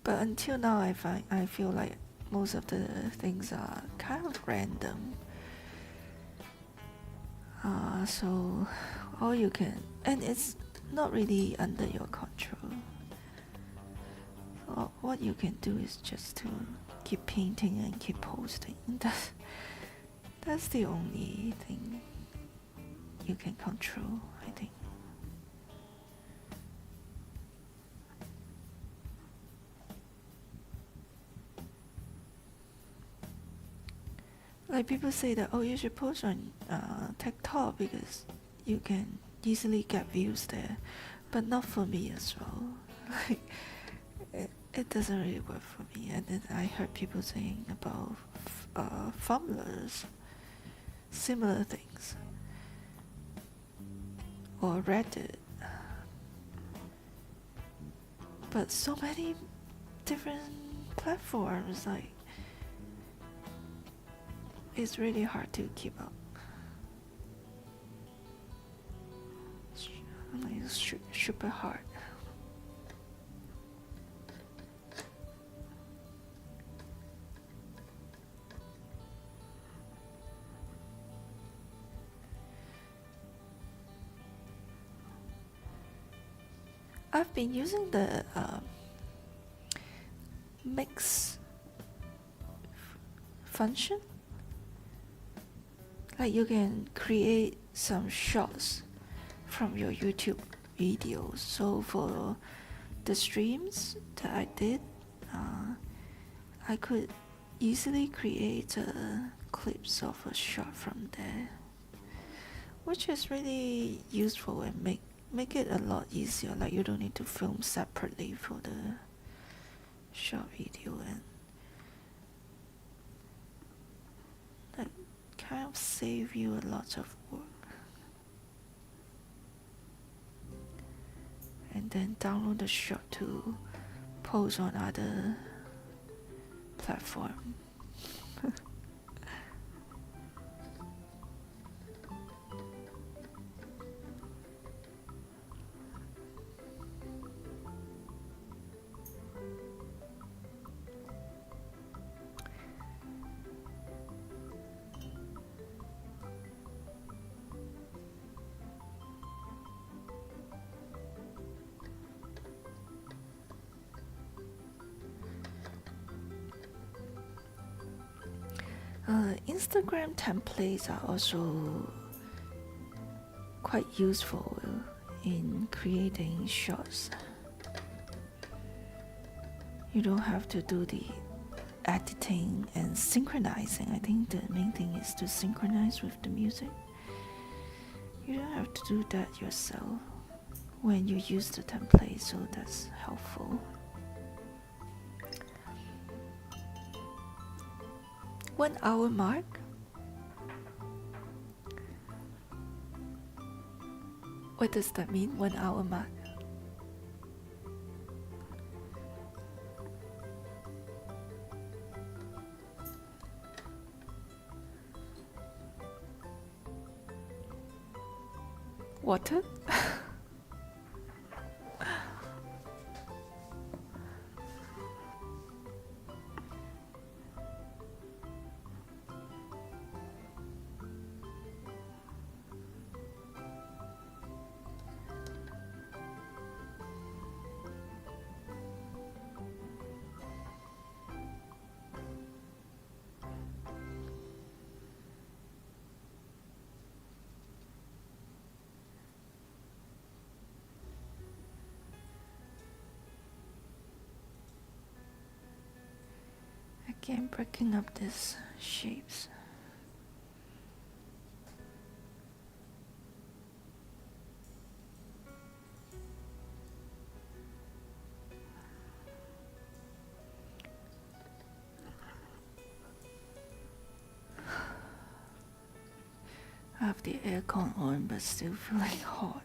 But until now, I feel like most of the things are kind of random. So all you can, and it's not really under your control. So what you can do is just to keep painting and keep posting. That's the only thing you can control, I think. Like people say that, oh, you should post on TikTok because you can easily get views there, but not for me as well. Like it doesn't really work for me. And then I heard people saying about Fumblers, similar things, or Reddit, but so many different platforms, like it's really hard to keep up. It's super hard. I've been using the mix function. Like you can create some shots from your YouTube videos. So for the streams that I did, I could easily create clips of a shot from there, which is really useful and make it a lot easier. Like you don't need to film separately for the short video, and that kind of save you a lot of work. And then download the shot to post on other platform. Instagram templates are also quite useful in creating shots. You don't have to do the editing and synchronizing. I think the main thing is to synchronize with the music. You don't have to do that yourself when you use the template, so that's helpful. 1 hour mark. What does that mean, 1 hour mark? water. Again, breaking up these shapes. I have the aircon on, but still feeling hot.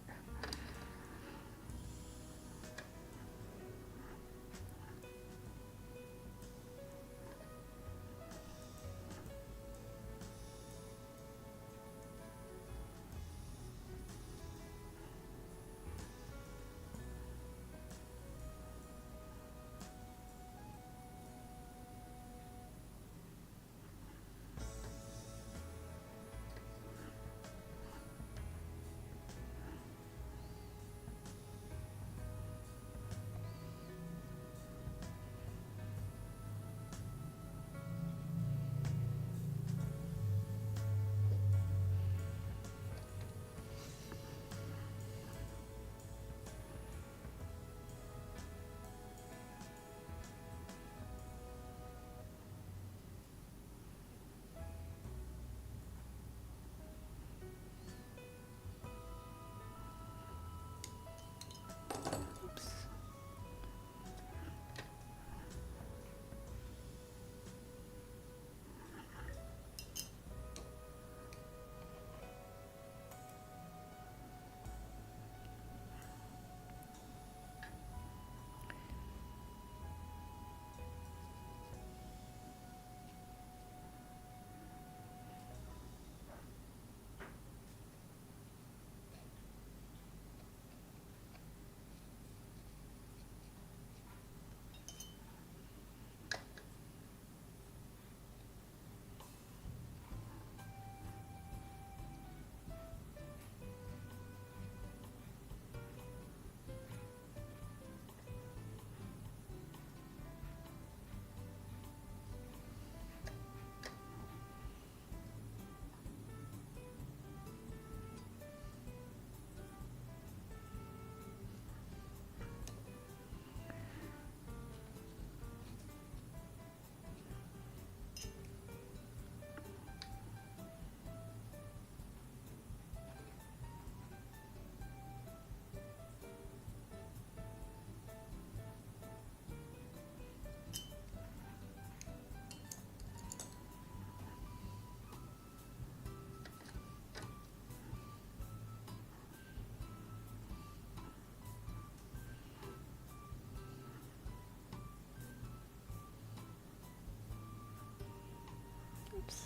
Oops.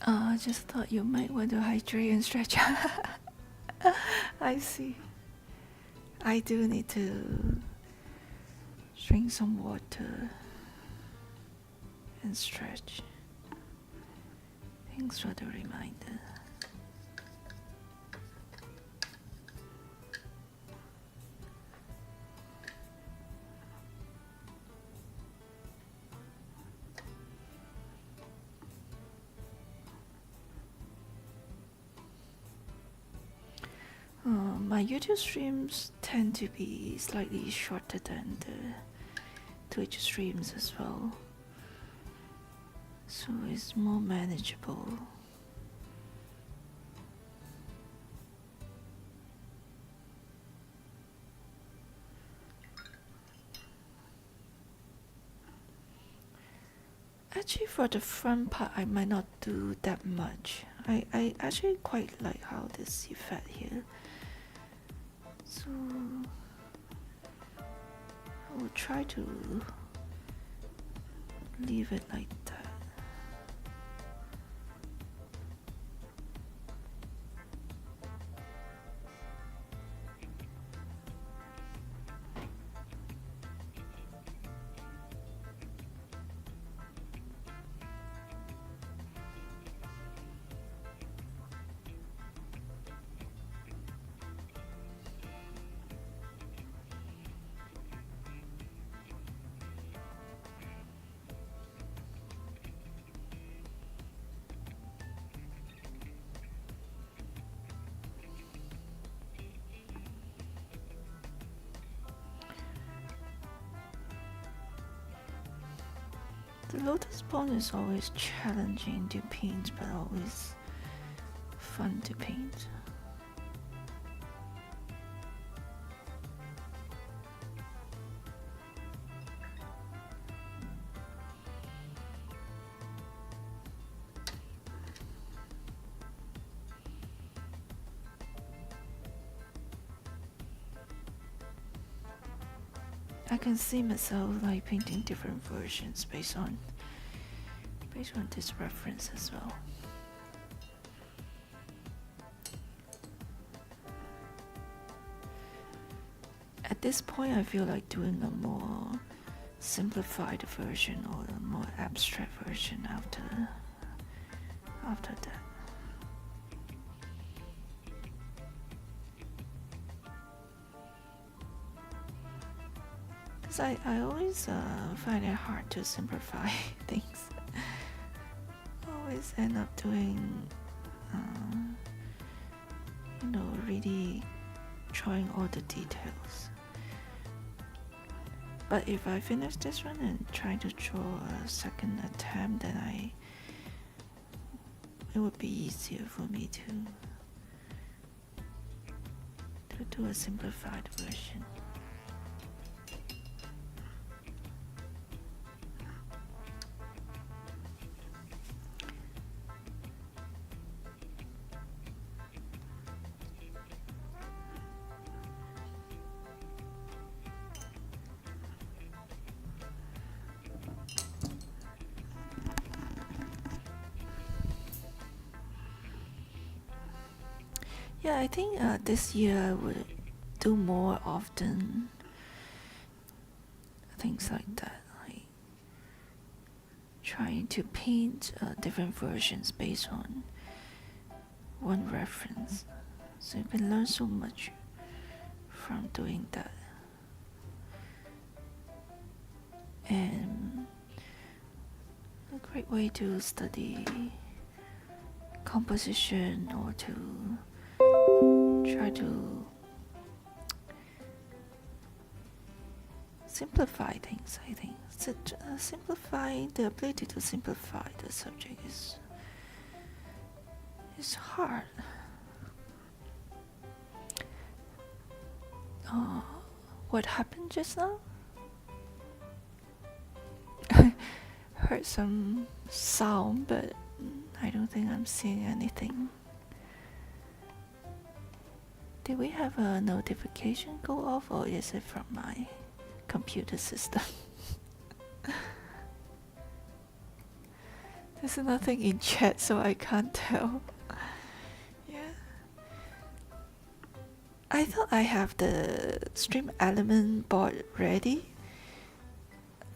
I just thought you might want to hydrate and stretch. I see. I do need to drink some water and stretch. Thanks for the reminder. My YouTube streams tend to be slightly shorter than the Twitch streams as well, so it's more manageable. Actually, for the front part, I might not do that much. I actually quite like how this effect here. So try to leave it like that. The lotus pond is always challenging to paint, but always fun to paint. I can see myself like painting different versions based on this reference as well. At this point, I feel like doing a more simplified version or a more abstract version after that. I always find it hard to simplify things. Always end up doing, really drawing all the details. But if I finish this one and try to draw a second attempt, then it would be easier for me to do a simplified version. Yeah, I think this year I would do more often things like that, like trying to paint different versions based on one reference. So you can learn so much from doing that. And a great way to study composition or to try to simplify things, I think. Simplify the ability to simplify the subject is hard. What happened just now? I heard some sound, but I don't think I'm seeing anything. Did we have a notification go off, or is it from my computer system? There's nothing in chat, so I can't tell. Yeah. I thought I have the stream element board ready,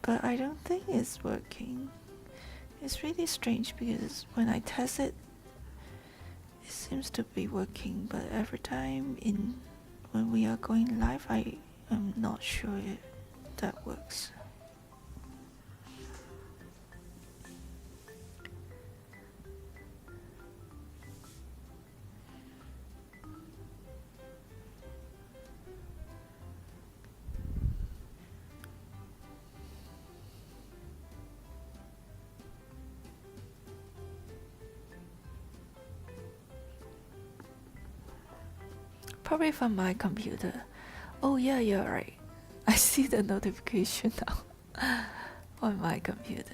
but I don't think it's working. It's really strange because when I test it, it seems to be working, but every time when we are going live, I am not sure if that works. Probably from my computer. Oh yeah, you're right. I see the notification now on my computer.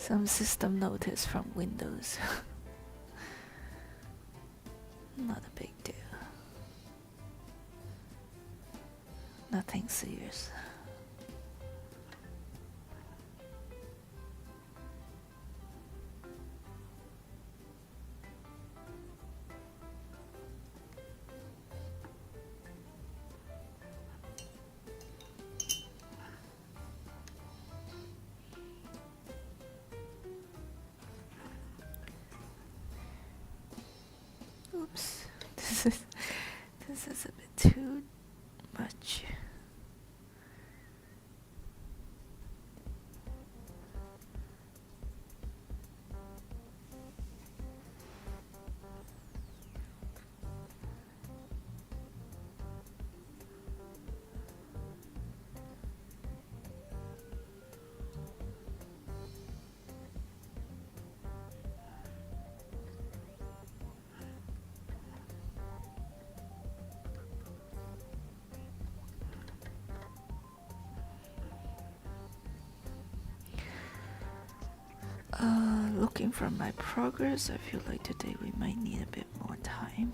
Some system notice from Windows. Not a big deal. Nothing serious. Oops, this is a bit too much. Looking from my progress, I feel like today we might need a bit more time.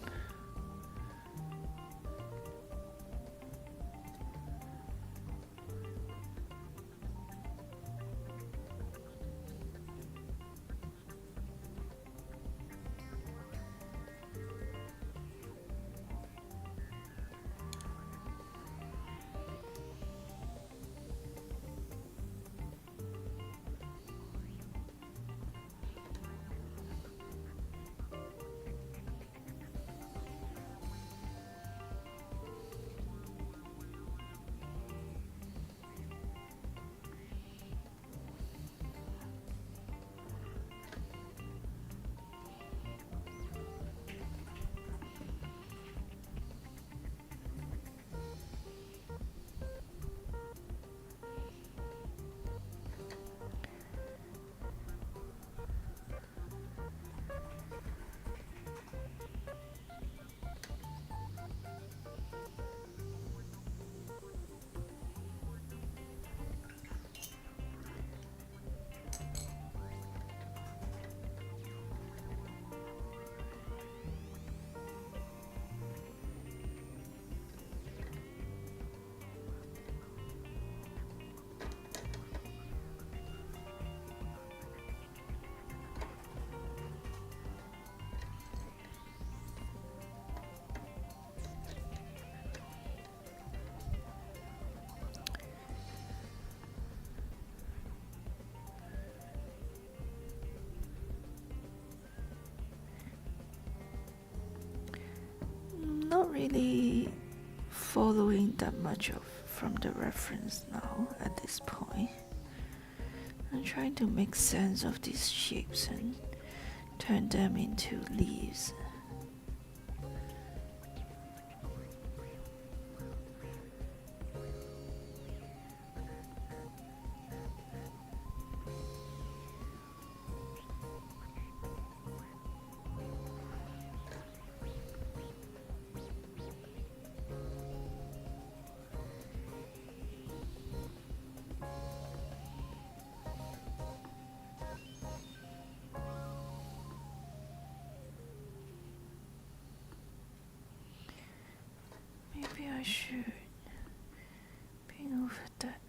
Not really following that much from the reference now at this point. I'm trying to make sense of these shapes and turn them into leaves. Maybe I should paint over that.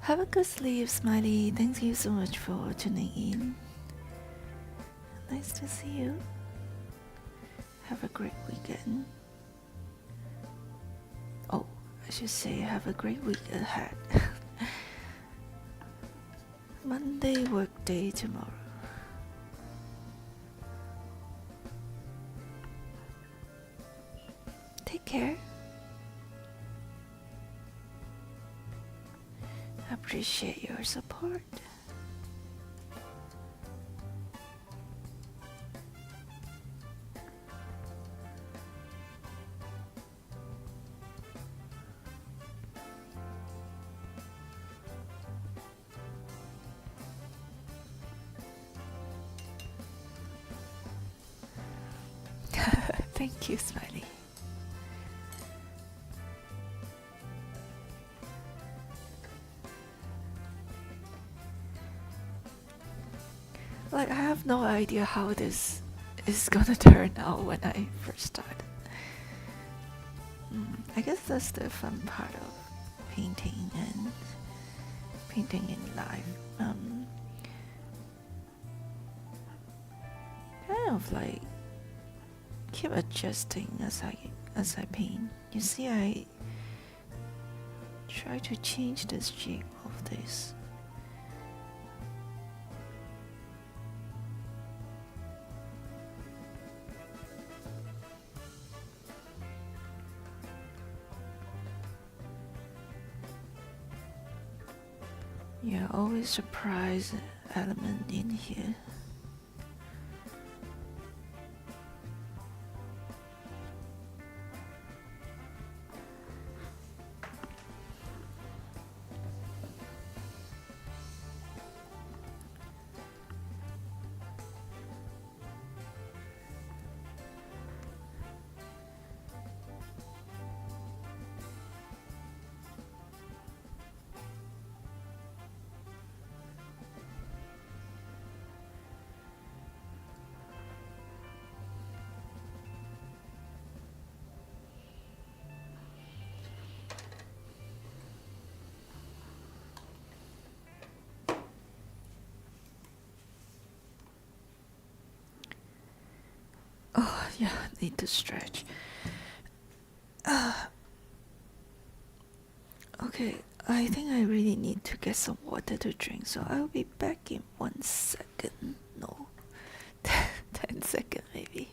Have a good sleep, Smiley. Thank you so much for tuning in. Nice to see you. Have a great weekend. Oh, I should say have a great week ahead. Monday work day tomorrow. Take care. Appreciate your support. Thank you, Smiley. Like, I have no idea how this is gonna turn out when I first started. I guess that's the fun part of painting and painting in life. Kind of like keep adjusting as I paint. You see, I try to change the shape of this. Yeah, always surprise element in here. Oh, yeah, need to stretch. Okay, I think I really need to get some water to drink, so I'll be back in 1 second. No, 10 seconds maybe.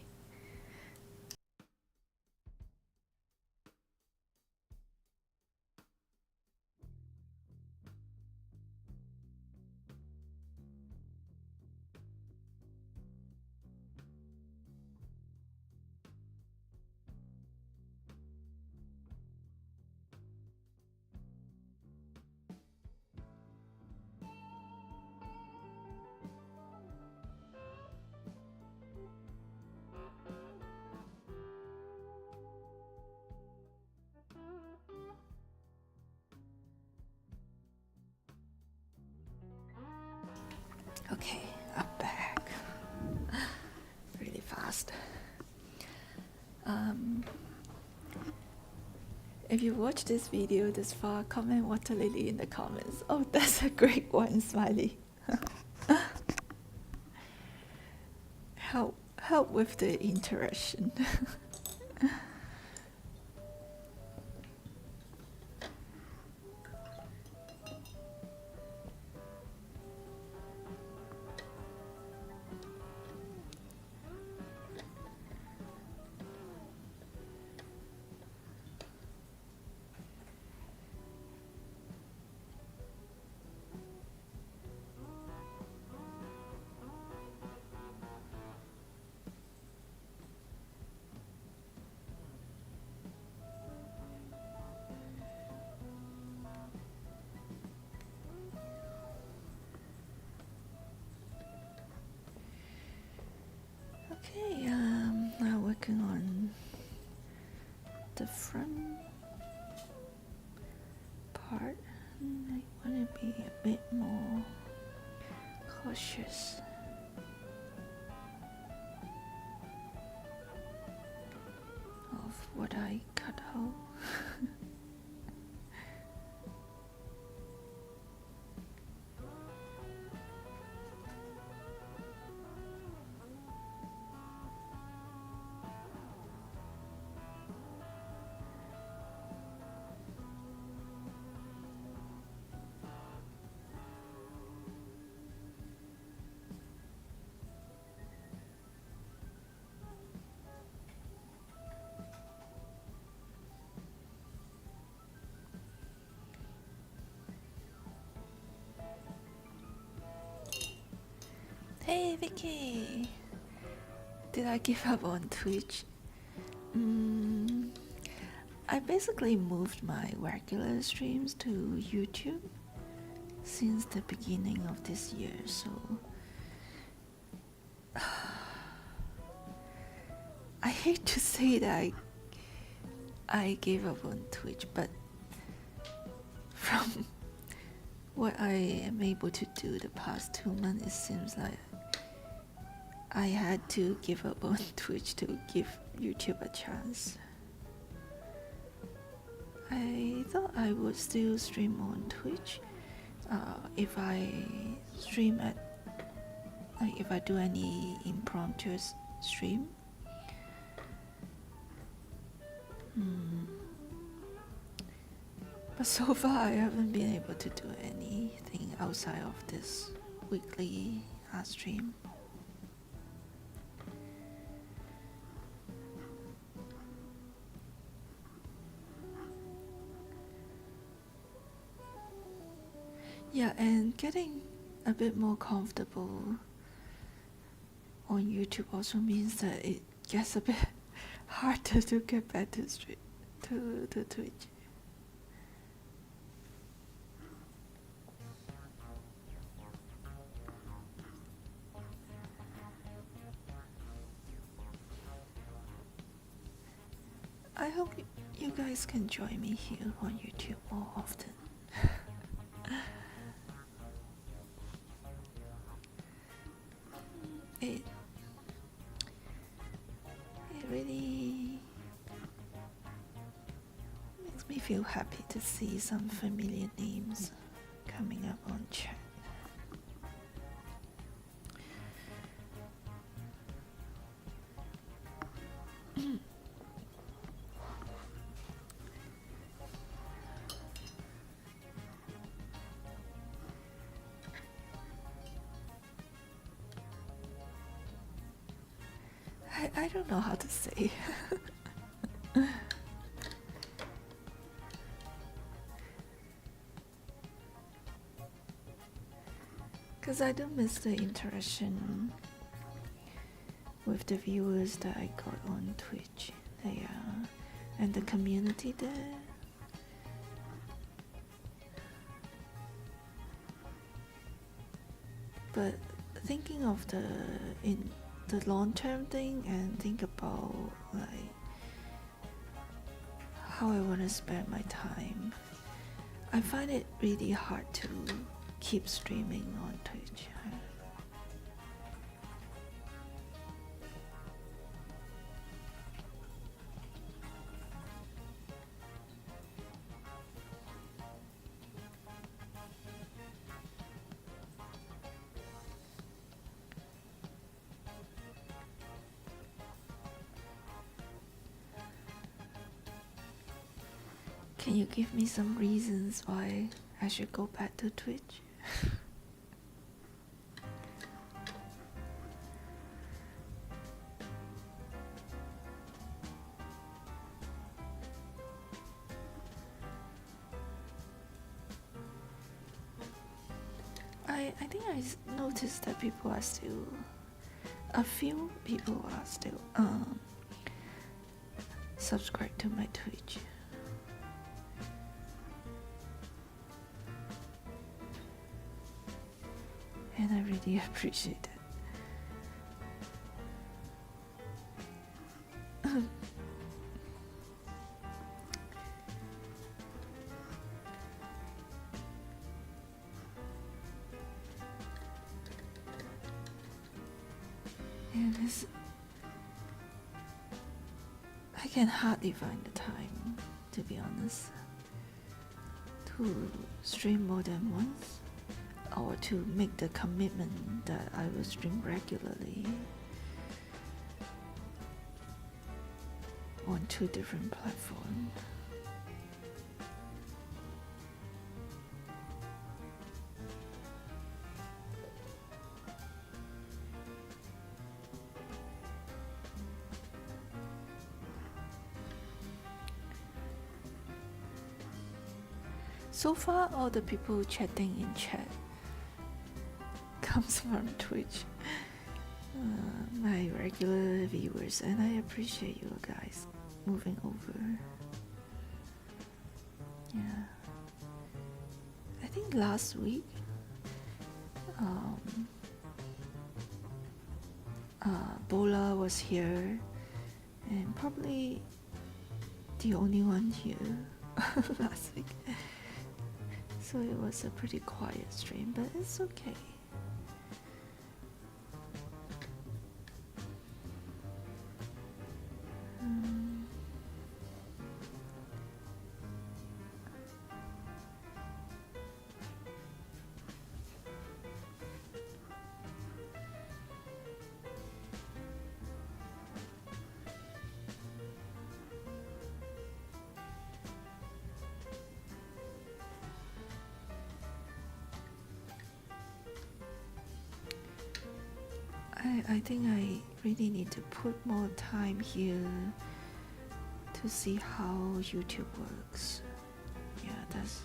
Okay, I'm back. Really fast. If you watch this video this far, comment waterlily in the comments. Oh, that's a great one, Smiley. Help with the interaction. Okay, now working on the front part. I want to be a bit more cautious. Of what I cut out. Hey Vicky! Did I give up on Twitch? I basically moved my regular streams to YouTube since the beginning of this year, so I hate to say that I gave up on Twitch, but from what I am able to do the past 2 months, it seems like I had to give up on Twitch to give YouTube a chance. I thought I would still stream on Twitch if I stream at, like, if I do any impromptu stream. But so far I haven't been able to do anything outside of this weekly art stream. Yeah, and getting a bit more comfortable on YouTube also means that it gets a bit harder to get back to Twitch. I hope you guys can join me here on YouTube more often. It really makes me feel happy to see some familiar names coming up on chat. I don't know how to say. Because I don't miss the interaction with the viewers that I got on Twitch. And the community there. But thinking of the long-term thing and think about like how I want to spend my time, I find it really hard to keep streaming on Twitch. Can you give me some reasons why I should go back to Twitch? I think I noticed that a few people are still subscribed to my Twitch. And I really appreciate it. And I can hardly find the time, to be honest, to stream more than once, or to make the commitment that I will stream regularly on 2 different platforms. So far, all the people chatting in chat comes from Twitch, my regular viewers, and I appreciate you guys moving over. Yeah, I think last week Bola was here, and probably the only one here last week. So it was a pretty quiet stream, but it's okay. I think I really need to put more time here to see how YouTube works. Yeah, that's...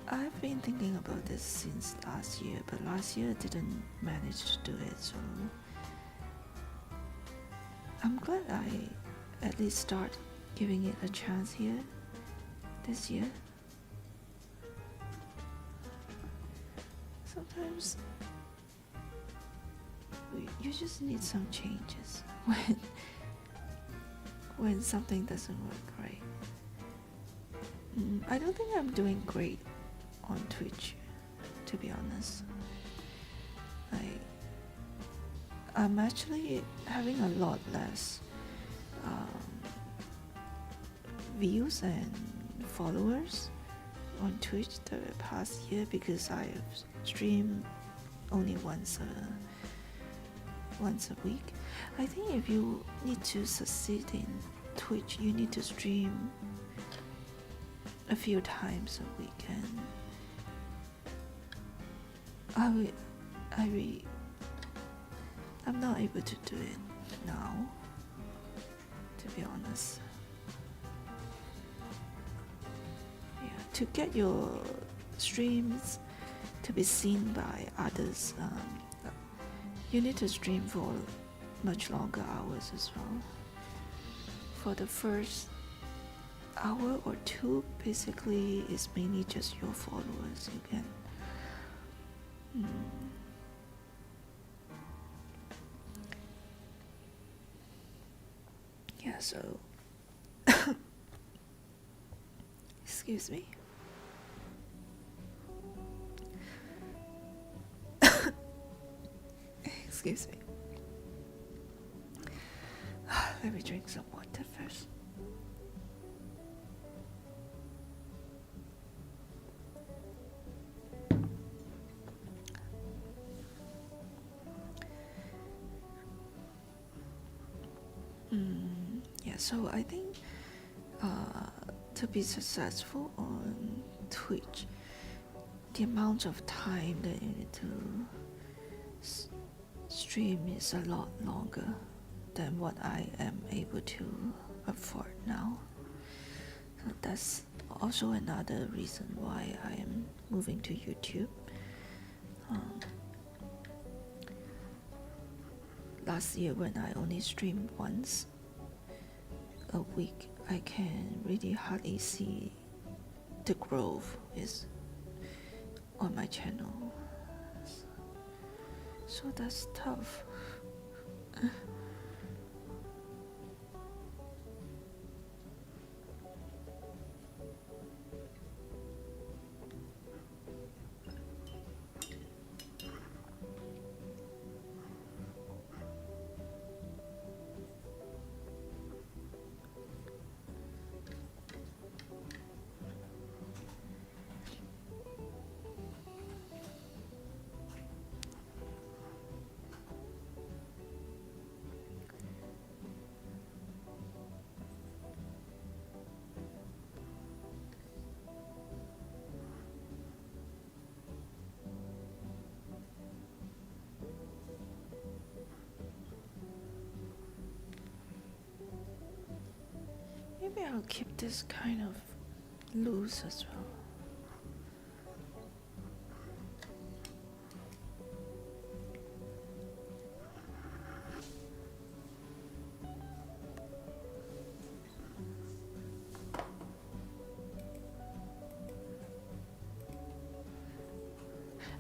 I've been thinking about this since last year, but last year I didn't manage to do it, so I'm glad I at least start giving it a chance here this year. Sometimes you just need some changes when something doesn't work right. I don't think I'm doing great on Twitch, to be honest. I'm actually having a lot less views and followers on Twitch the past year because I have streamed only once a week. I think if you need to succeed in Twitch, you need to stream a few times a week, and I'm not able to do it now, to be honest. Yeah, to get your streams to be seen by others, you need to stream for much longer hours as well. For the first hour or two, basically, it's mainly just your followers. You can yeah, so excuse me. Excuse me. Let me drink some water first. Yeah, so I think to be successful on Twitch, the amount of time that you need to stream is a lot longer than what I am able to afford now. So that's also another reason why I am moving to YouTube. Last year, when I only streamed once a week, I can really hardly see the growth is on my channel. So that's tough. Maybe I'll keep this kind of loose as well.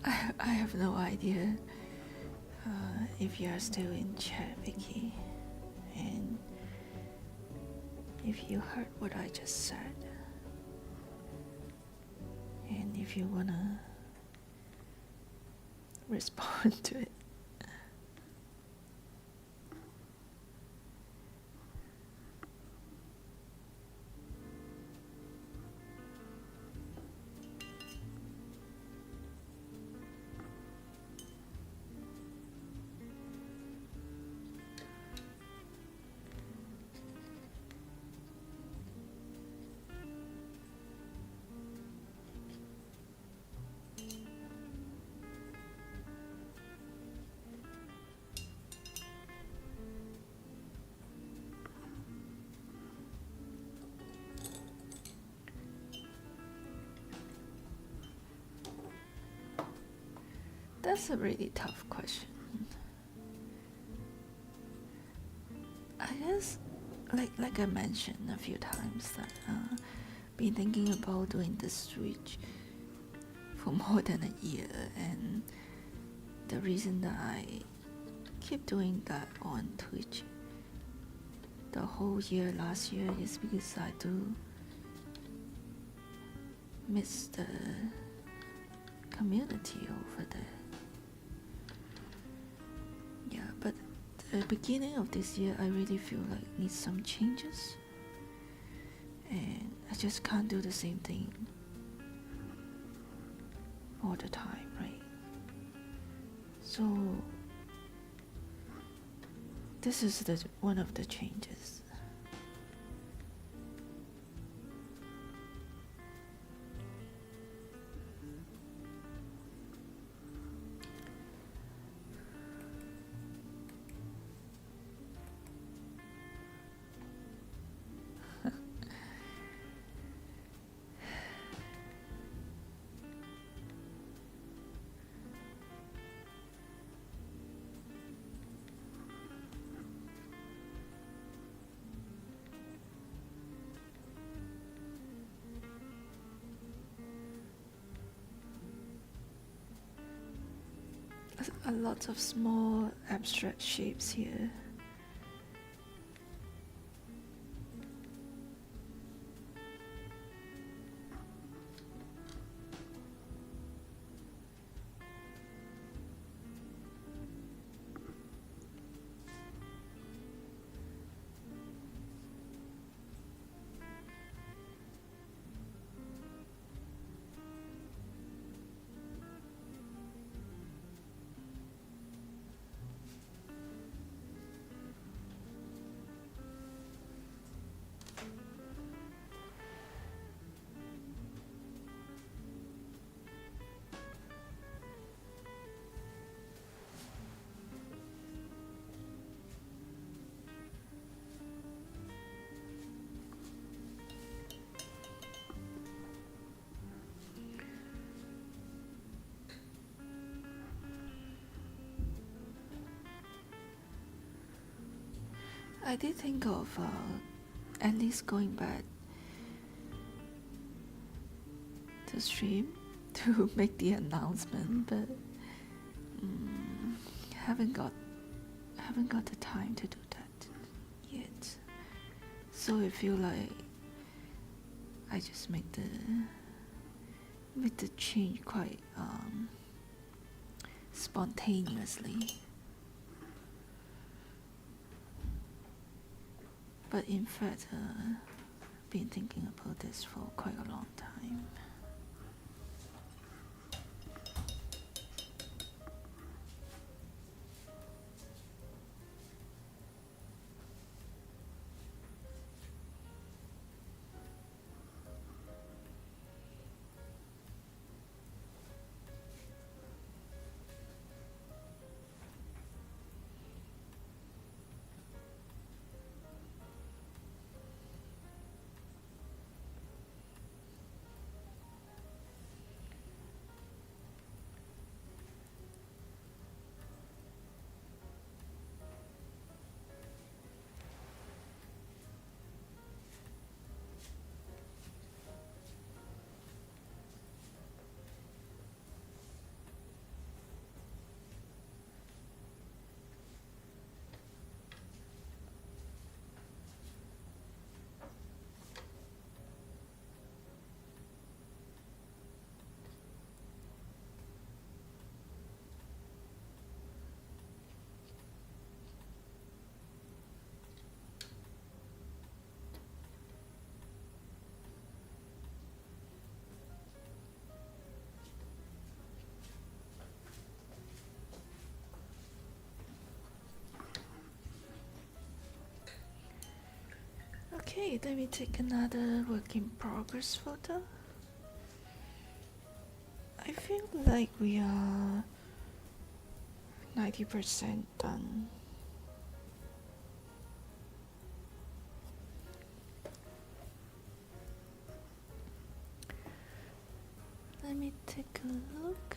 I have no idea if you are still in chat, Vicky, and if you heard what I just said, and if you wanna respond to it. That's a really tough question. I guess, like I mentioned a few times, that been thinking about doing this switch for more than a year, and the reason that I keep doing that on Twitch the whole year last year is because I do miss the community over there. Yeah, but the beginning of this year I really feel like I need some changes, and I just can't do the same thing all the time, right? So this is one of the changes. A lot of small abstract shapes here. I did think of at least going back to stream to make the announcement, but haven't got the time to do that yet. So I feel like I just make the change quite spontaneously. But in fact, been thinking about this for quite a long time. Okay, let me take another work in progress photo. I feel like we are 90% done. Let me take a look.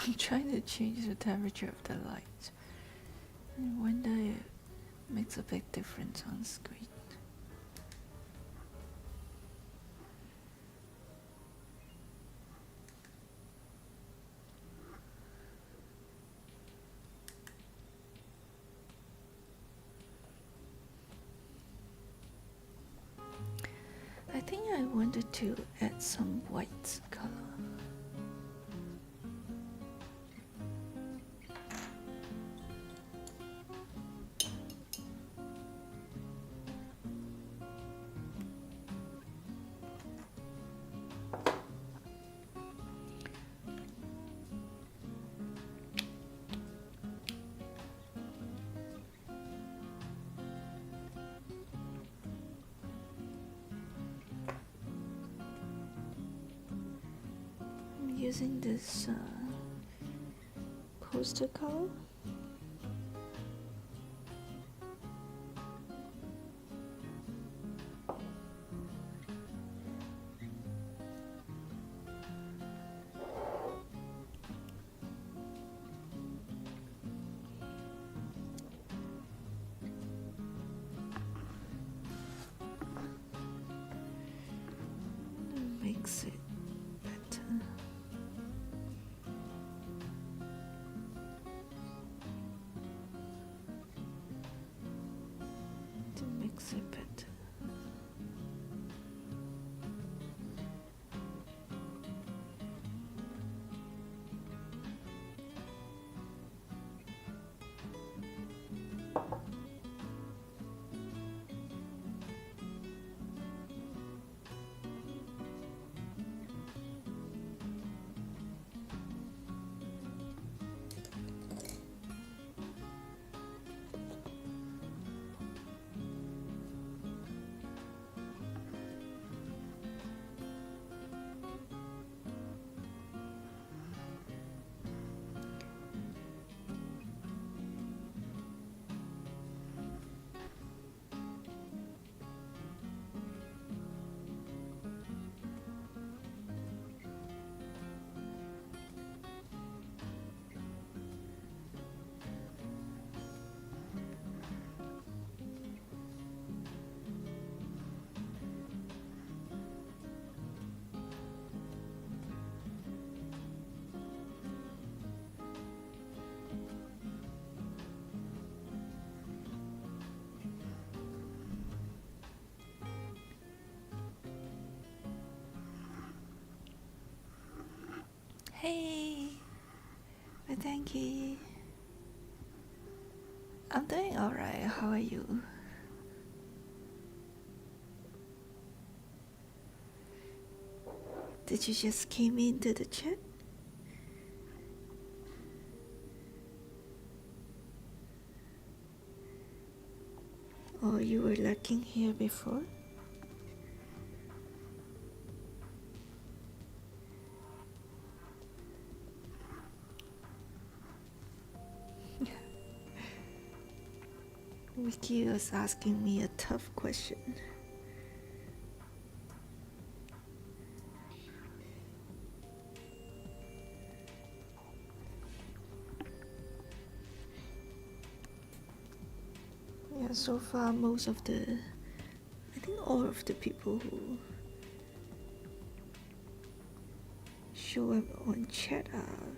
I'm trying to change the temperature of the light. I wonder if it makes a big difference on screen. I think I wanted to add some white color. Using this poster color. Makes it better. To mix it better. Hey, thank you. I'm doing alright. How are you? Did you just came into the chat? Or you were lurking here before? Vicky was asking me a tough question. Yeah, so far most of the, I think all of the people who show up on chat are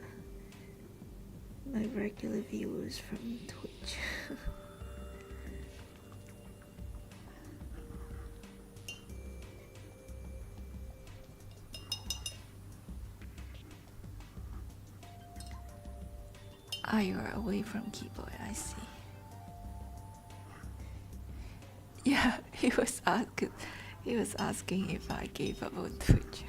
my regular viewers from Twitch. Ah, you are away from keyboard, I see. Yeah, he was asking if I gave up on Twitch.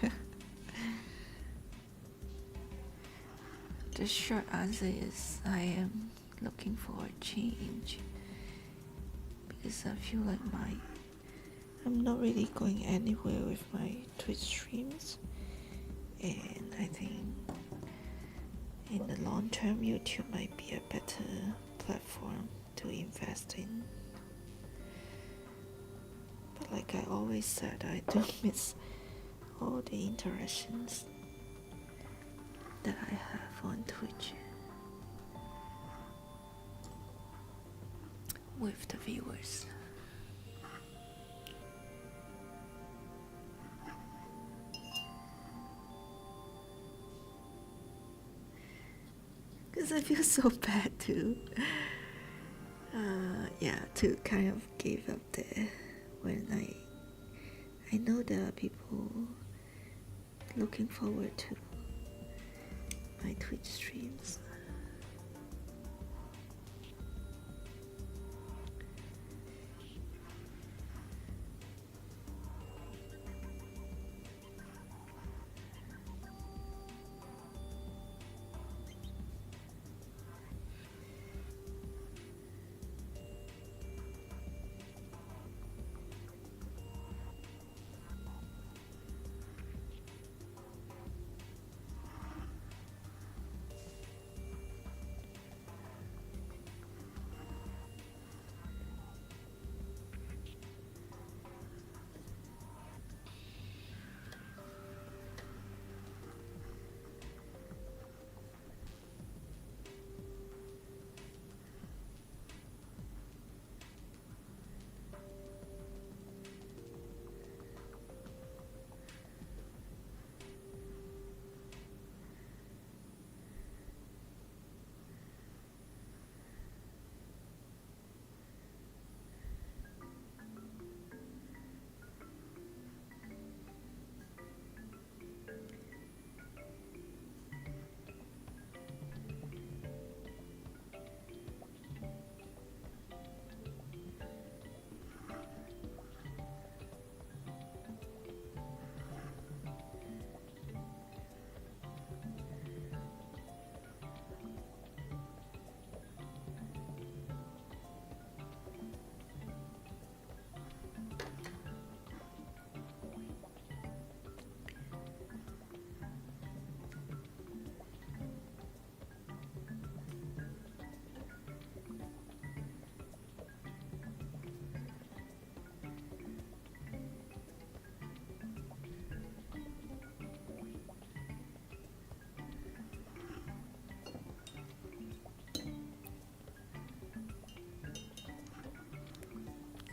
The short answer is I am looking for a change, because I feel like I'm not really going anywhere with my Twitch streams, and I think in the long term YouTube might be a better platform to invest in. But like I always said, I don't miss all the interactions that I have on Twitch with the viewers. Because I feel so bad to to kind of give up there when I know there are people looking forward to my Twitch streams.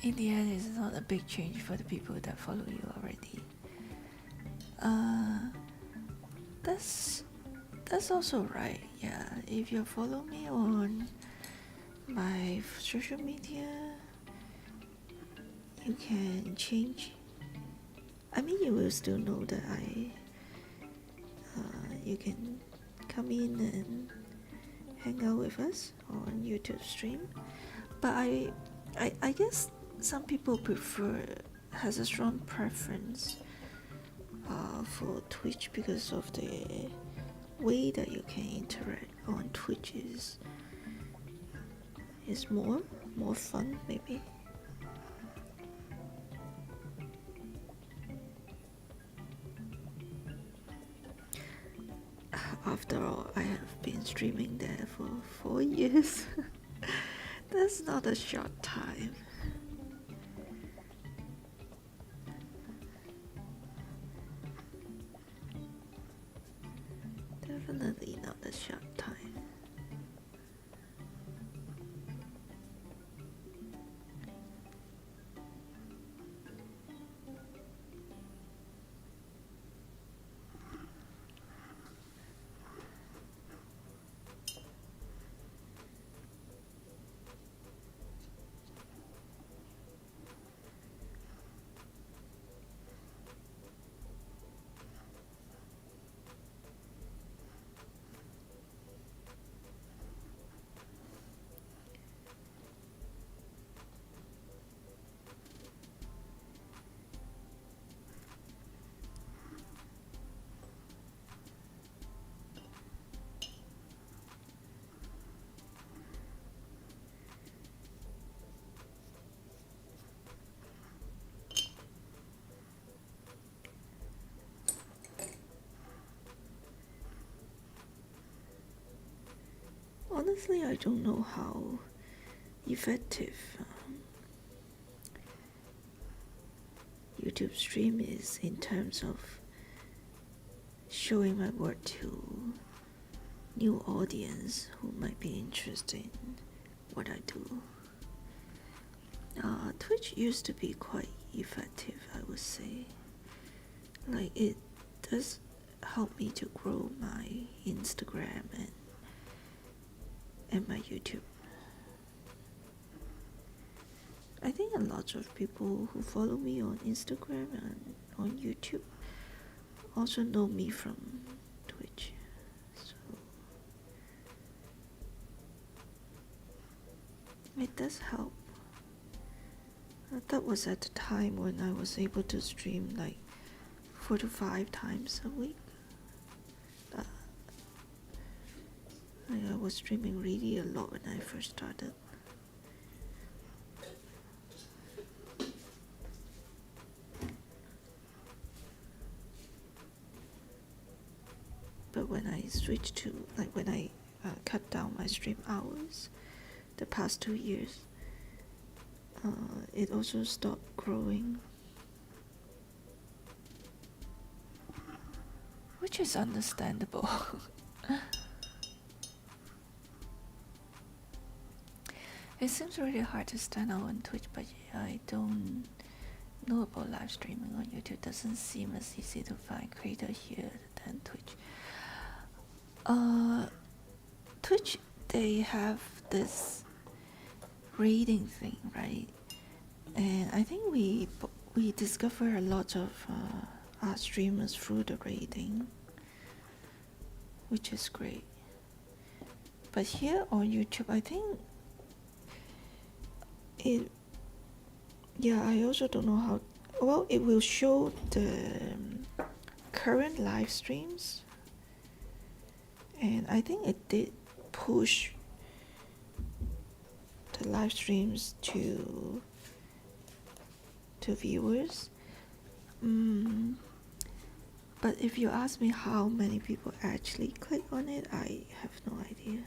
In the end, it's not a big change for the people that follow you already. That's also right. Yeah, if you follow me on my social media, you can change. I mean, you will still know that you can come in and hang out with us on YouTube stream. But I guess some people has a strong preference for Twitch because of the way that you can interact on Twitch is more fun, maybe. After all, I have been streaming there for 4 years. That's not a short time. Definitely not a short time. Honestly, I don't know how effective YouTube stream is in terms of showing my work to new audience who might be interested in what I do. Twitch used to be quite effective, I would say. Like, it does help me to grow my Instagram and my YouTube. I think a lot of people who follow me on Instagram and on YouTube also know me from Twitch. So it does help. That was at the time when I was able to stream like 4 to 5 times a week. I was streaming really a lot when I first started. But when I switched to, like when I cut down my stream hours the past 2 years, it also stopped growing. Which is understandable. It seems really hard to stand out on Twitch, but I don't know about live streaming on YouTube. Doesn't seem as easy to find creator here than Twitch. Twitch, they have this rating thing, right? And I think we discover a lot of art streamers through the rating, which is great. But here on YouTube, I think I also don't know how well it will show the current live streams, and I think it did push the live streams to viewers. But if you ask me how many people actually click on it, I have no idea.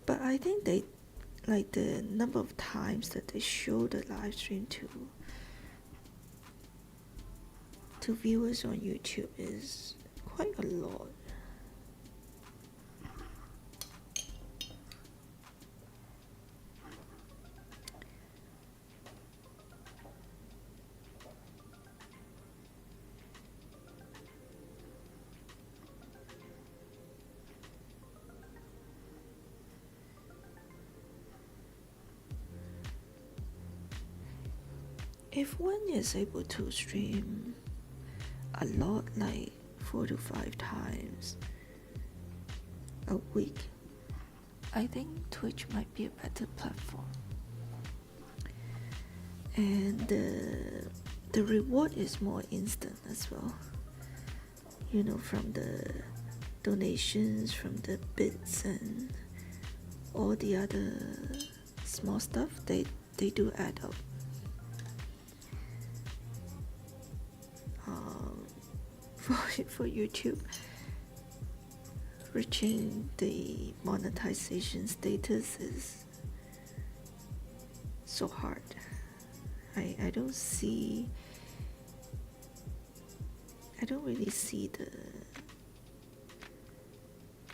But I think they, like, the number of times that they show the live stream to viewers on YouTube is quite a lot. If one is able to stream a lot, like 4 to 5 times a week, I think Twitch might be a better platform. And the reward is more instant as well. You know, from the donations, from the bits and all the other small stuff, they do add up. For YouTube, reaching the monetization status is so hard. I don't really see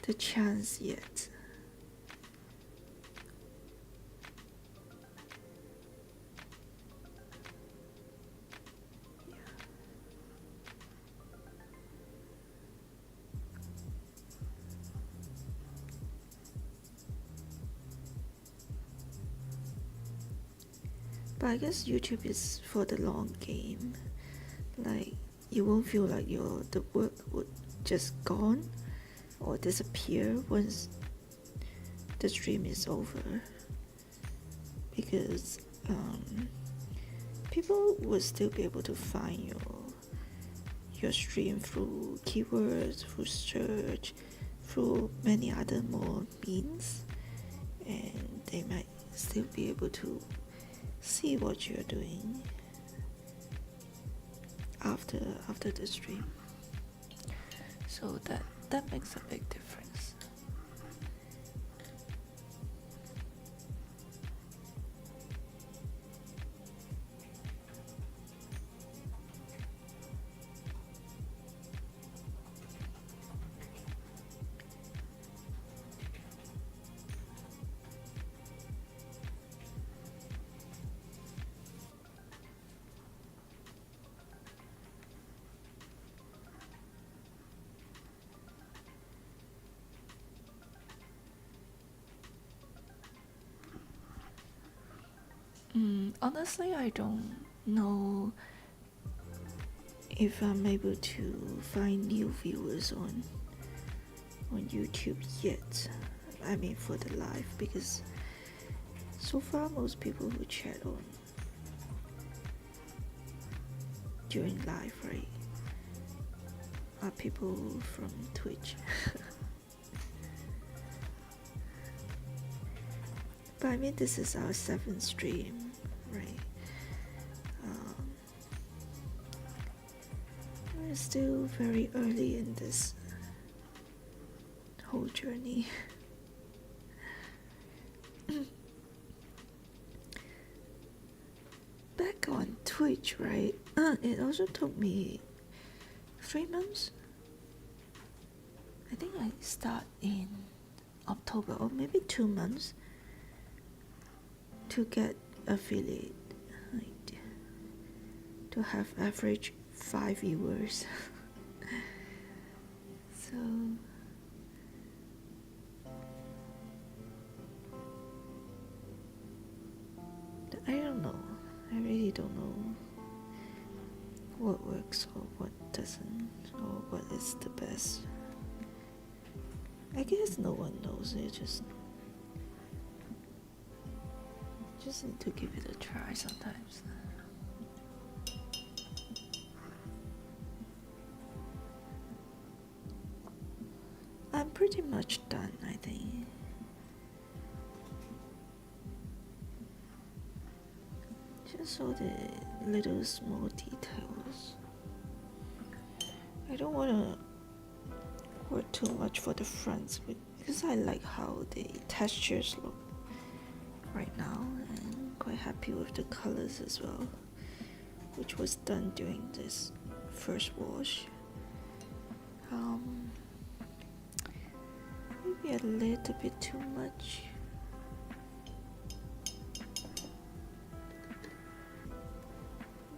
the chance yet. But I guess YouTube is for the long game. Like, you won't feel like the work would just gone or disappear once the stream is over, because people will still be able to find your stream through keywords, through search, through many other more means, and they might still be able to see what you're doing after the stream. So that makes a big difference. Honestly, I don't know if I'm able to find new viewers on YouTube yet. I mean for the live, because so far most people who chat on during live, right, are people from Twitch. But I mean, this is our 7th stream, right? We're still very early in this whole journey. Back on Twitch, right? It also took me 3 months. I think I start in October, or maybe 2 months, to get affiliate, like, to have average 5 viewers. So I don't know. I really don't know what works or what doesn't, or what is the best. I guess no one knows. It just need to give it a try sometimes. I'm pretty much done, I think. Just all the little small details. I don't want to work too much for the fronts, because I like how the textures look right now, and quite happy with the colors as well, which was done during this first wash. Maybe a little bit too much.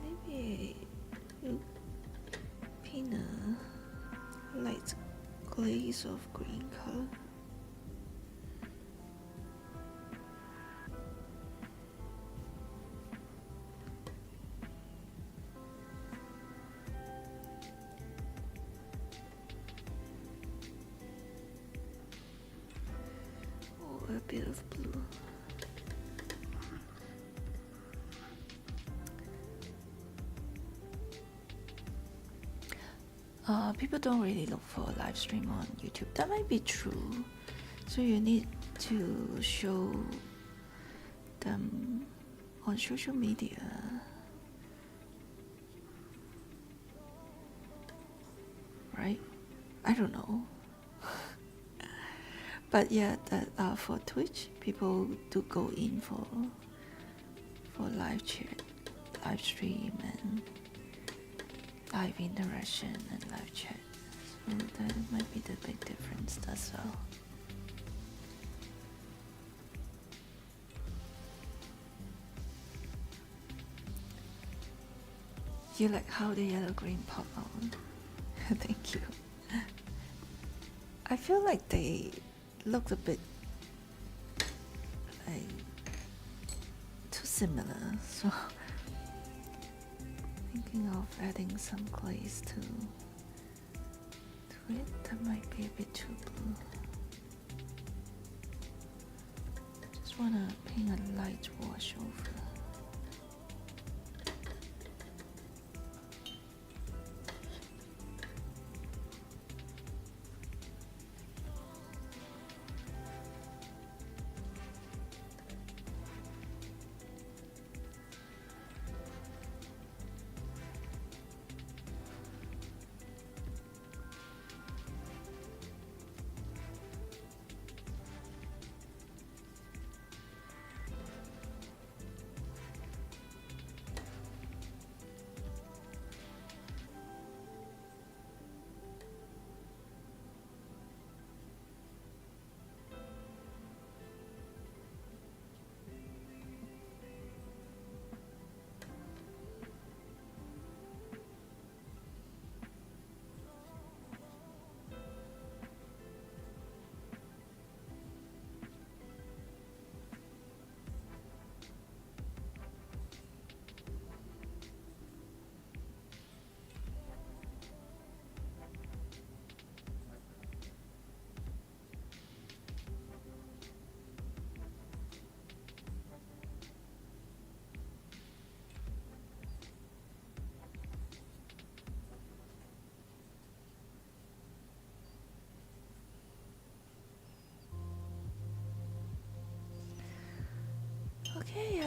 Maybe paint a light glaze of green color. Oh, a bit of blue. People don't really look for a live stream on YouTube. That might be true. So you need to show them on social media. Right? I don't know. But yeah, that for Twitch, people do go in for live chat, live stream, and live interaction and live chat. So that might be the big difference as well. You like how the yellow green pop out? Thank you. I feel like they look a bit like too similar, so thinking of adding some glaze to it. That might be a bit too blue. Just wanna paint a light wash over.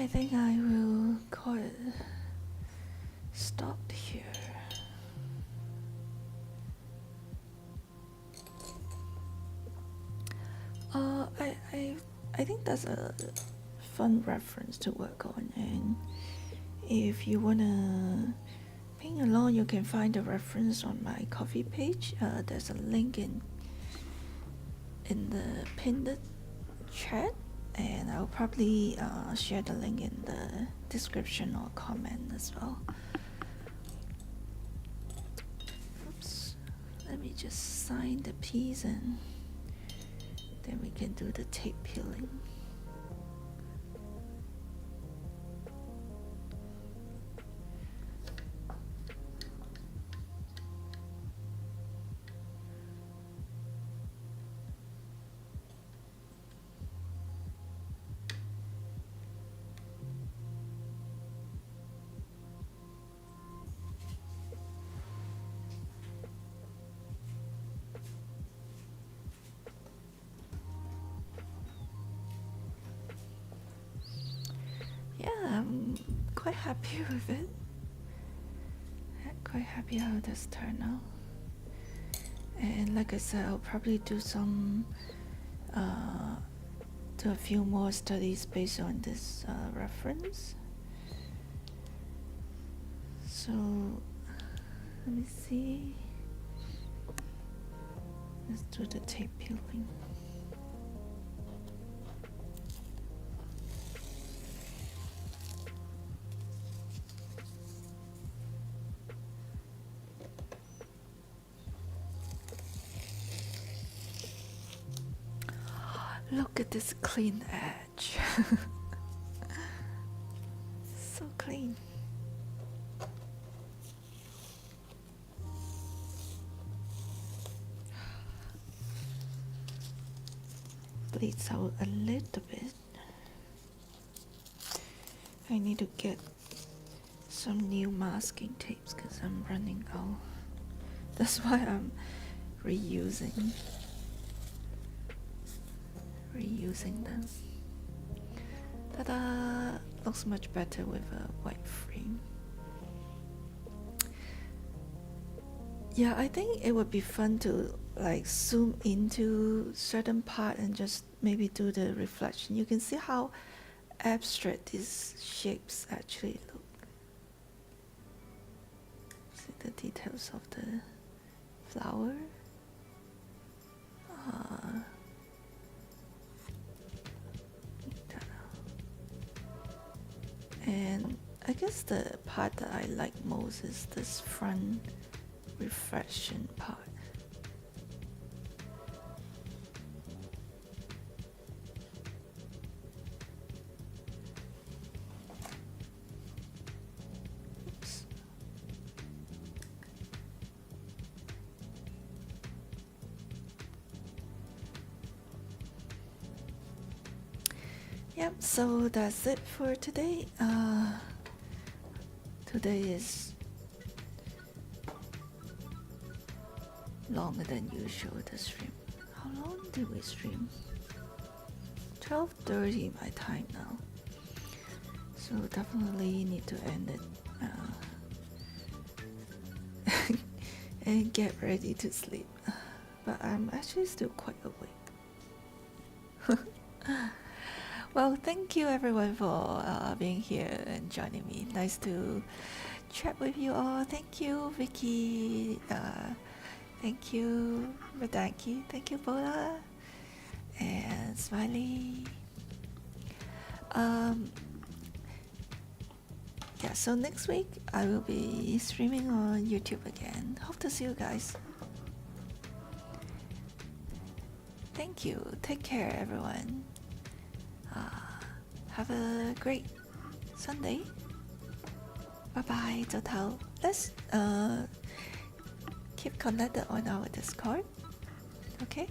I think I will call it stopped here. I think that's a fun reference to work on, and if you wanna paint along, you can find the reference on my Ko-fi page. There's a link in the pinned chat, and I'll probably share the link in the description or comment as well. Oops, let me just sign the piece and then we can do the tape peeling. Yeah, I'm quite happy with it. Quite happy how this turned out. And like I said, I'll probably do a few more studies based on this reference. So let me see. Let's do the tape peeling. Look at this clean edge. So clean. Bleeds out a little bit. I need to get some new masking tapes because I'm running out. That's why I'm reusing them. Ta-da! Looks much better with a white frame. Yeah, I think it would be fun to like zoom into certain part and just maybe do the reflection. You can see how abstract these shapes actually look. See the details of the flower. And I guess the part that I like most is this front reflection part. Oops. Yep, so that's it for today. Today is longer than usual, the stream. How long did we stream? 12:30 my time now. So definitely need to end it and get ready to sleep. But I'm actually still quite awake. Well, thank you everyone for being here and joining me. Nice to chat with you all. Thank you, Vicky. Thank you, Radanki. Thank you, Bola. And Smiley. Yeah, so next week I will be streaming on YouTube again. Hope to see you guys. Thank you. Take care, everyone. Have a great Sunday. Bye bye, 早唞. Let's keep connected on our Discord. Okay?